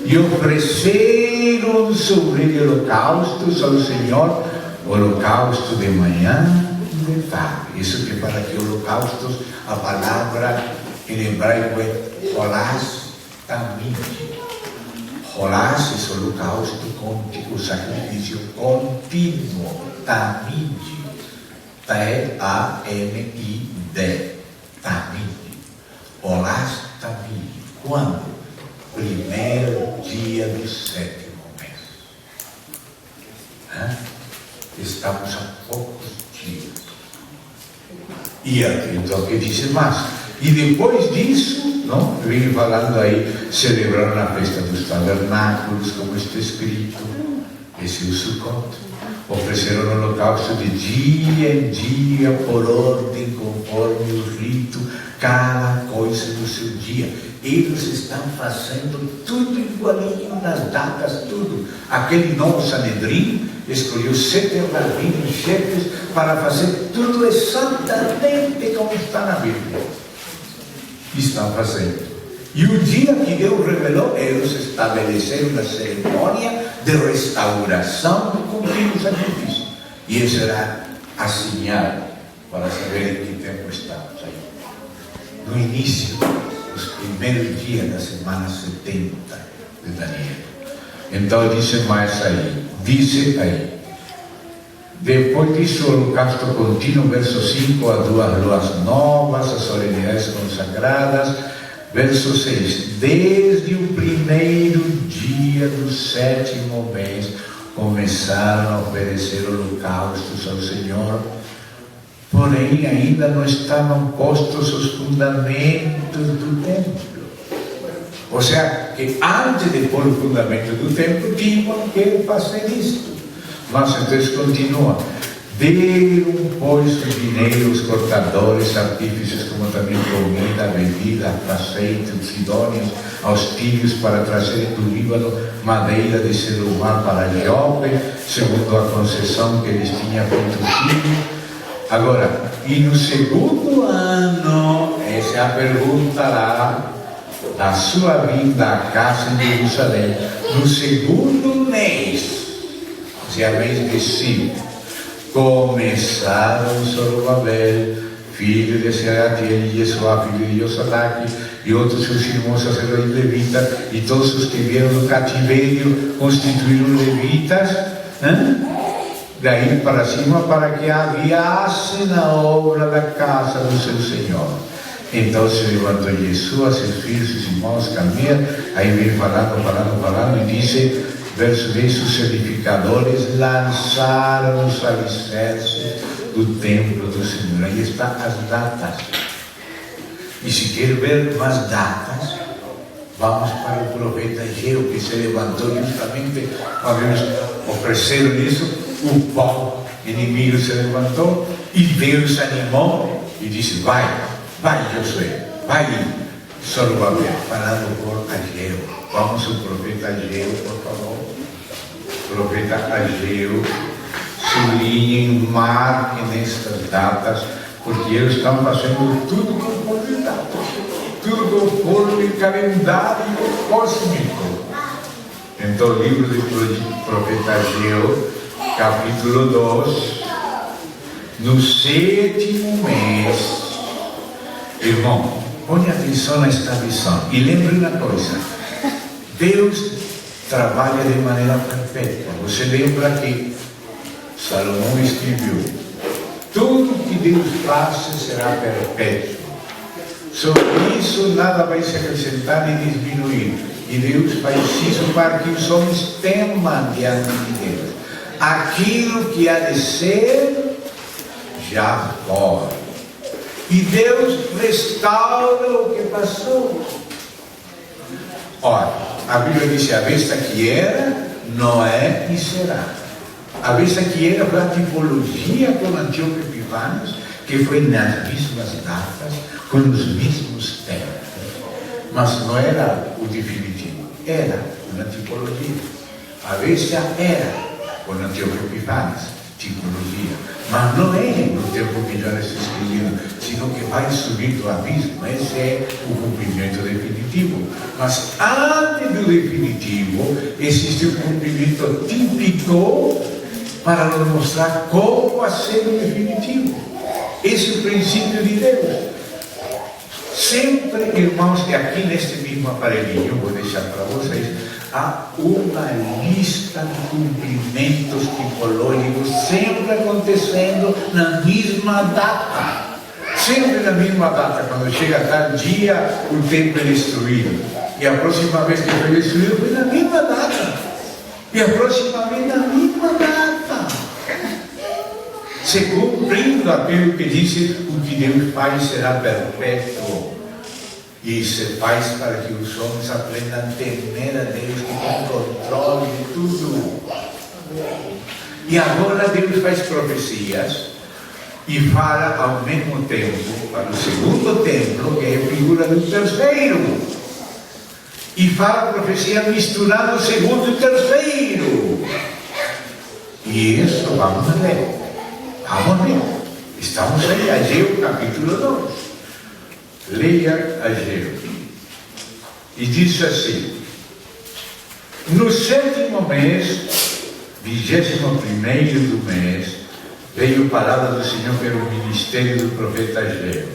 E ofereceram sobre ele holocaustos ao Senhor, holocausto de manhã e de tarde. Isso que para que holocaustos, a palavra em hebraico é holás tamid. Holás é holocausto contínuo, o sacrifício contínuo, tamid. T-A-M-I-D, tamid. Holás tamid. Quando? Primeiro dia do 7º mês. Estamos a poucos dias. E então o que diz mais? E depois disso, não, vem falando aí, celebraram a festa dos tabernáculos, como está escrito, esse é o Sukkot. ofereceram o holocausto de dia em dia, por ordem, conforme o rito, cada coisa no seu dia. Eles estão fazendo tudo igualinho nas datas, tudo. Aquele novo Sanedrim escolheu 7 rabinos chefes para fazer tudo exatamente como está na Bíblia. Estão fazendo. E o dia que Deus revelou, eles estabeleceram a cerimônia de restauração do contínuo sacrifício. E essa era a señal para saber em que tempo estamos aí. No início, os primeiros dias da semana 70 de Daniel. Então diz aí, depois disso, o holocausto contínuo, verso 5, as 2 luas novas, as solenidades consagradas. Verso 6, desde o primeiro dia do 7º mês, começaram a oferecer holocaustos ao Senhor, porém ainda não estavam postos os fundamentos do templo. Ou seja, que antes de pôr o fundamento do templo, tinham que fazer isto. Mas então continua. Deram, pois, os dinheiros, cortadores, artífices, como também comida, bebida, azeite, os sidônios, aos tírios para trazerem do Líbano madeira de cedro para Jope, segundo a concessão que eles tinham feito o filho. Agora, e no segundo ano, essa é a pergunta lá, da sua vinda à casa em Jerusalém, no segundo mês, ou seja, mês de 5, começaram Zorobabel, filho de Sealtiel, e Jesua, filho de Josadaque, e outros seus irmãos sacerdotes levitas, e todos os que vieram do cativeiro constituíram levitas, daí para cima, para que aviassem na obra da casa do seu Senhor. Então se levantou Jesus, seus filhos, seus irmãos, caminham, aí vem falando, e disse, verso 10, os edificadores lançaram os alicerces do templo do Senhor. Aí estão as datas. E se quer ver mais datas, vamos para o profeta Ageu, que se levantou justamente quando eles ofereceram isso. O pau inimigo se levantou e Deus animou e disse: vai Josué, vai Zorobabel, falando por Ageu. Vamos ao profeta Ageu, por favor. Profeta Ageu, sublinhem, marquem nestas datas, porque eles estão fazendo tudo conforme datas, tudo conforme calendário cósmico. Então, o livro do profeta Ageu, capítulo 2, no 7º mês, irmão, põe atenção nesta visão e lembre uma coisa: Deus trabalha de maneira perfeita. Você lembra que Salomão escreveu: tudo que Deus faz será perfeito. Sobre isso nada vai se acrescentar nem diminuir. E Deus faz isso para que os homens temam diante de Deus. Aquilo que há de ser, já foi. E Deus restaura o que passou. Ora, a Bíblia diz: a besta que era, não é e será. A besta que era foi a tipologia com Antíoco Epifânios, que foi nas mesmas datas, com os mesmos tempos. Mas não era o definitivo, era uma tipologia. A besta era com Antíoco Epifânios, tipologia. Mas não é no tempo que já está escolhido, sino que vai subir do abismo. Esse é o cumprimento definitivo. Mas antes do definitivo, existe o cumprimento típico para nos mostrar como vai ser o definitivo. Esse é o princípio de Deus. Sempre, irmãos, que aqui neste mesmo aparelhinho, vou deixar para vocês, há uma lista de cumprimentos tipológicos sempre acontecendo na mesma data. Sempre na mesma data. Quando chega tal dia, o templo é destruído. E a próxima vez que foi destruído foi na mesma data. E a próxima vez na mesma data. Se cumprindo aquilo que disse: o que Deus faz será perpétuo. E se faz para que os homens aprendam a temer a Deus, que tem controle de tudo. E agora Deus faz profecias e fala ao mesmo tempo para o segundo templo, que é a figura do terceiro. E fala a profecia misturando o segundo e o terceiro. E isso vamos ler. Vamos ler. Estamos em Ageu capítulo 2. Leia Ageu. E diz assim: no 7º mês, 21º do mês, veio palavra do Senhor pelo ministério do profeta Ageu.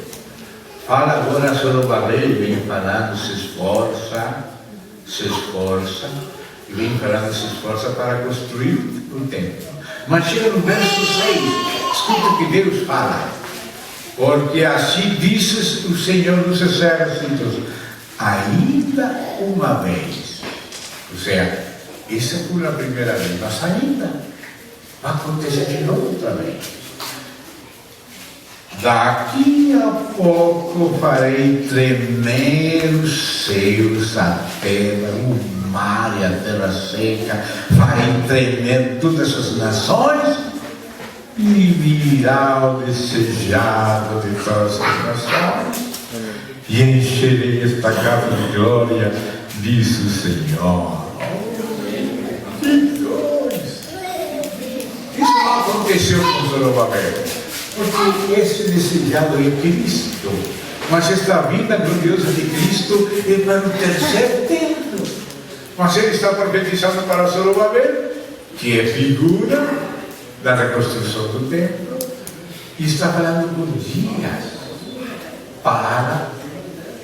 Fala agora a Zorobabel, vem falando, se esforça, e vem falando, se esforça para construir o templo. Mas chega no verso 6, escuta o que Deus fala. Porque assim disse o Senhor dos Exércitos, ainda uma vez. Ou seja, essa foi a primeira vez, mas ainda vai acontecer de novo outra vez. Daqui a pouco farei tremer os céus, a terra, o mar e a terra seca, farei tremer todas as nações e virá o desejado de todas as nações e encherei esta casa de glória, diz o Senhor. Isso não aconteceu com Zorobabel, porque esse desejado é Cristo, mas esta vinda gloriosa de Cristo é para o terceiro templo. Mas ele está profetizando para Zorobabel, que é figura da reconstrução do templo, e está falando por dias para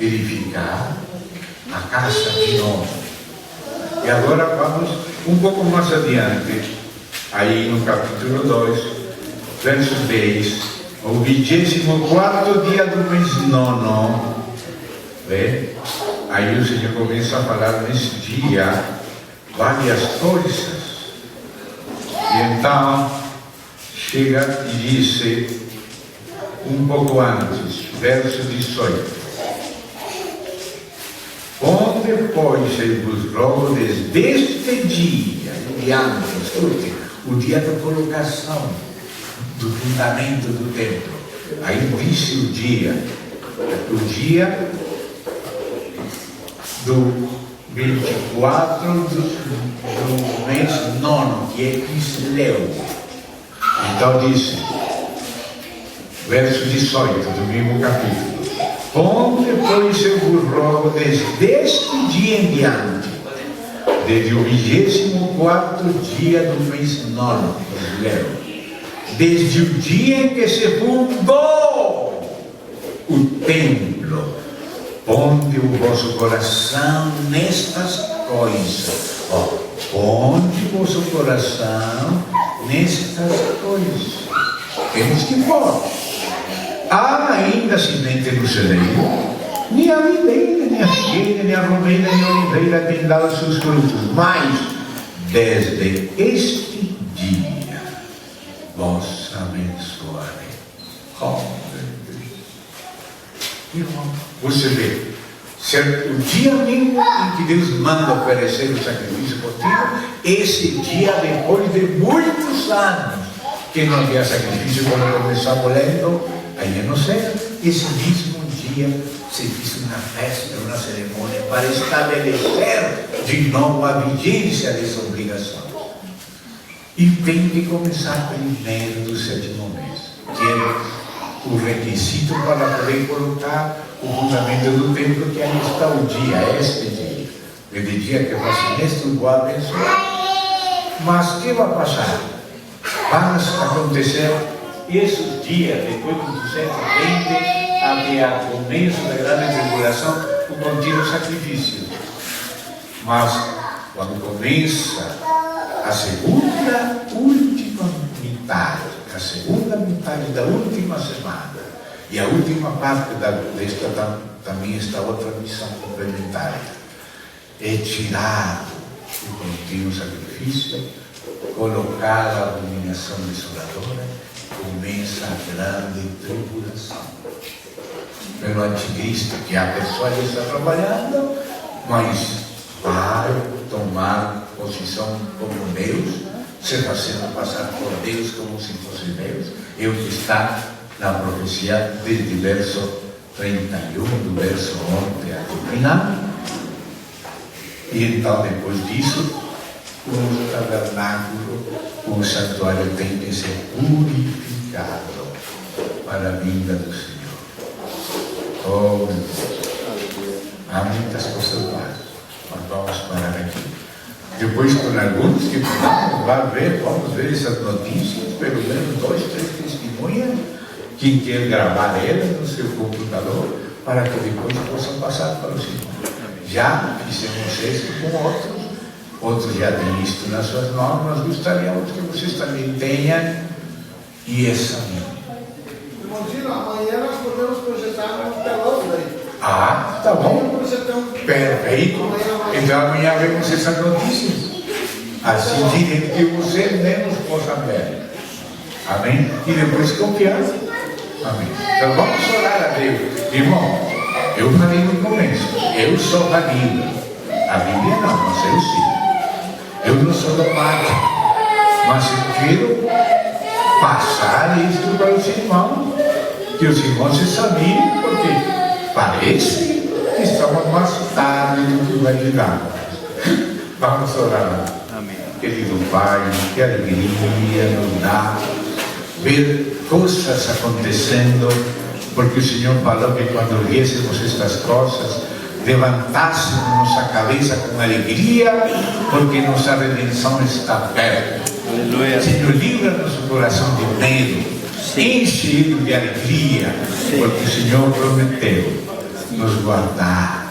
edificar a casa de novo. E agora vamos um pouco mais adiante, aí no capítulo 2, verso 10, o 24º dia do mês 9, aí o Senhor começa a falar nesse dia várias coisas. E então chega e diz um pouco antes, verso 18: onde, pois, eu vos rogo desde este dia em diante, escute, o dia da colocação do fundamento do templo. Aí disse o dia do 24 do mês 9, que é Quisleu. Então disse, verso 18 do mesmo capítulo: onde, pois, eu vos rogo desde este dia em diante, desde o 24º dia do mês 9, desde o dia em que se fundou o templo, ponde o vosso coração nestas coisas. Ponde o vosso coração nestas coisas. Temos que pôr. Há ainda semente no celeiro, nem a videira, nem a figueira, nem a romeira, nem a oliveira tem dado seus frutos, mas desde este dia vos abençoarei. Irmão, você vê, o dia mesmo em que Deus manda oferecer o sacrifício contínuo, esse dia depois de muitos anos que não havia sacrifício, quando começamos lendo aí no céu, esse mesmo dia se fez uma festa, uma cerimônia para estabelecer de novo a vigência dessa obrigação. E tem que começar primeiro do 7º mês, que é o requisito para poder colocar o fundamento do templo, que aí está o dia, este dia. Ele dia que faço isto, vou abençoar. Mas o que vai passar? Vai acontecer esses dias, depois do 220, até o começo da grande tribulação, o contínuo sacrifício. Mas, quando começa a segunda, última metade, a segunda metade da última semana, e a última parte desta também está outra missão complementar, é tirar o contínuo sacrifício, colocar a abominação desoladora, começa a grande tribulação. Pelo anticristo, que a pessoa já está trabalhando, mas vai tomar posição como Deus, se fazendo passar por Deus como se fosse Deus, é o que está na profecia desde o verso 31, do verso 11 até o final. E então, depois disso, o tabernáculo, o santuário tem que ser purificado para a vinda do Senhor. Oh, meu Deus. Há muitas coisas lá, mas vamos parar aqui. Depois, com alguns que vamos ver essas notícias, pelo menos 2, 3 testemunhas, quem quer gravar elas no seu computador, para que depois possam passar para o Senhor. Já fizemos isso com outros já têm isto nas suas normas, gostaríamos que vocês também tenham e examinem. Imagina, amanhã nós podemos projetar um telão daí. Ah, tá bom. Perfeito. Então amanhã vemos essas notícias. Assim direi que você menos possa ver. Amém? E depois confiar. Amém. Então vamos orar a Deus. Irmão, eu falei no começo, eu sou da Bíblia. A Bíblia não, mas eu sim. Eu não sou dogmático, mas eu quero passar isto para os irmãos, que os irmãos se examinem, porque parece que estamos mais tarde do que vai chegar. Vamos orar. Amém. Querido Pai, que alegria nos dá ver coisas acontecendo, porque o Senhor falou que quando viéssemos estas coisas, levantássemos nossa cabeça com alegria, porque nossa redenção está perto. Aleluia. Senhor, livra nosso coração de medo, enche ele de alegria, porque o Senhor prometeu nos guardar.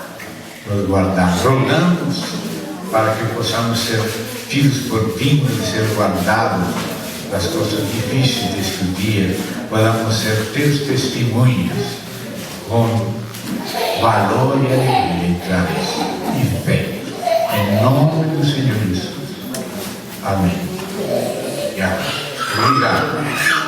Rogamos para que possamos ser filhos por dignos de ser guardados das coisas difíceis deste dia, podamos ser teus testemunhas com valor e alegria e fé. Em nome do Senhor Jesus. Amém. Obrigado.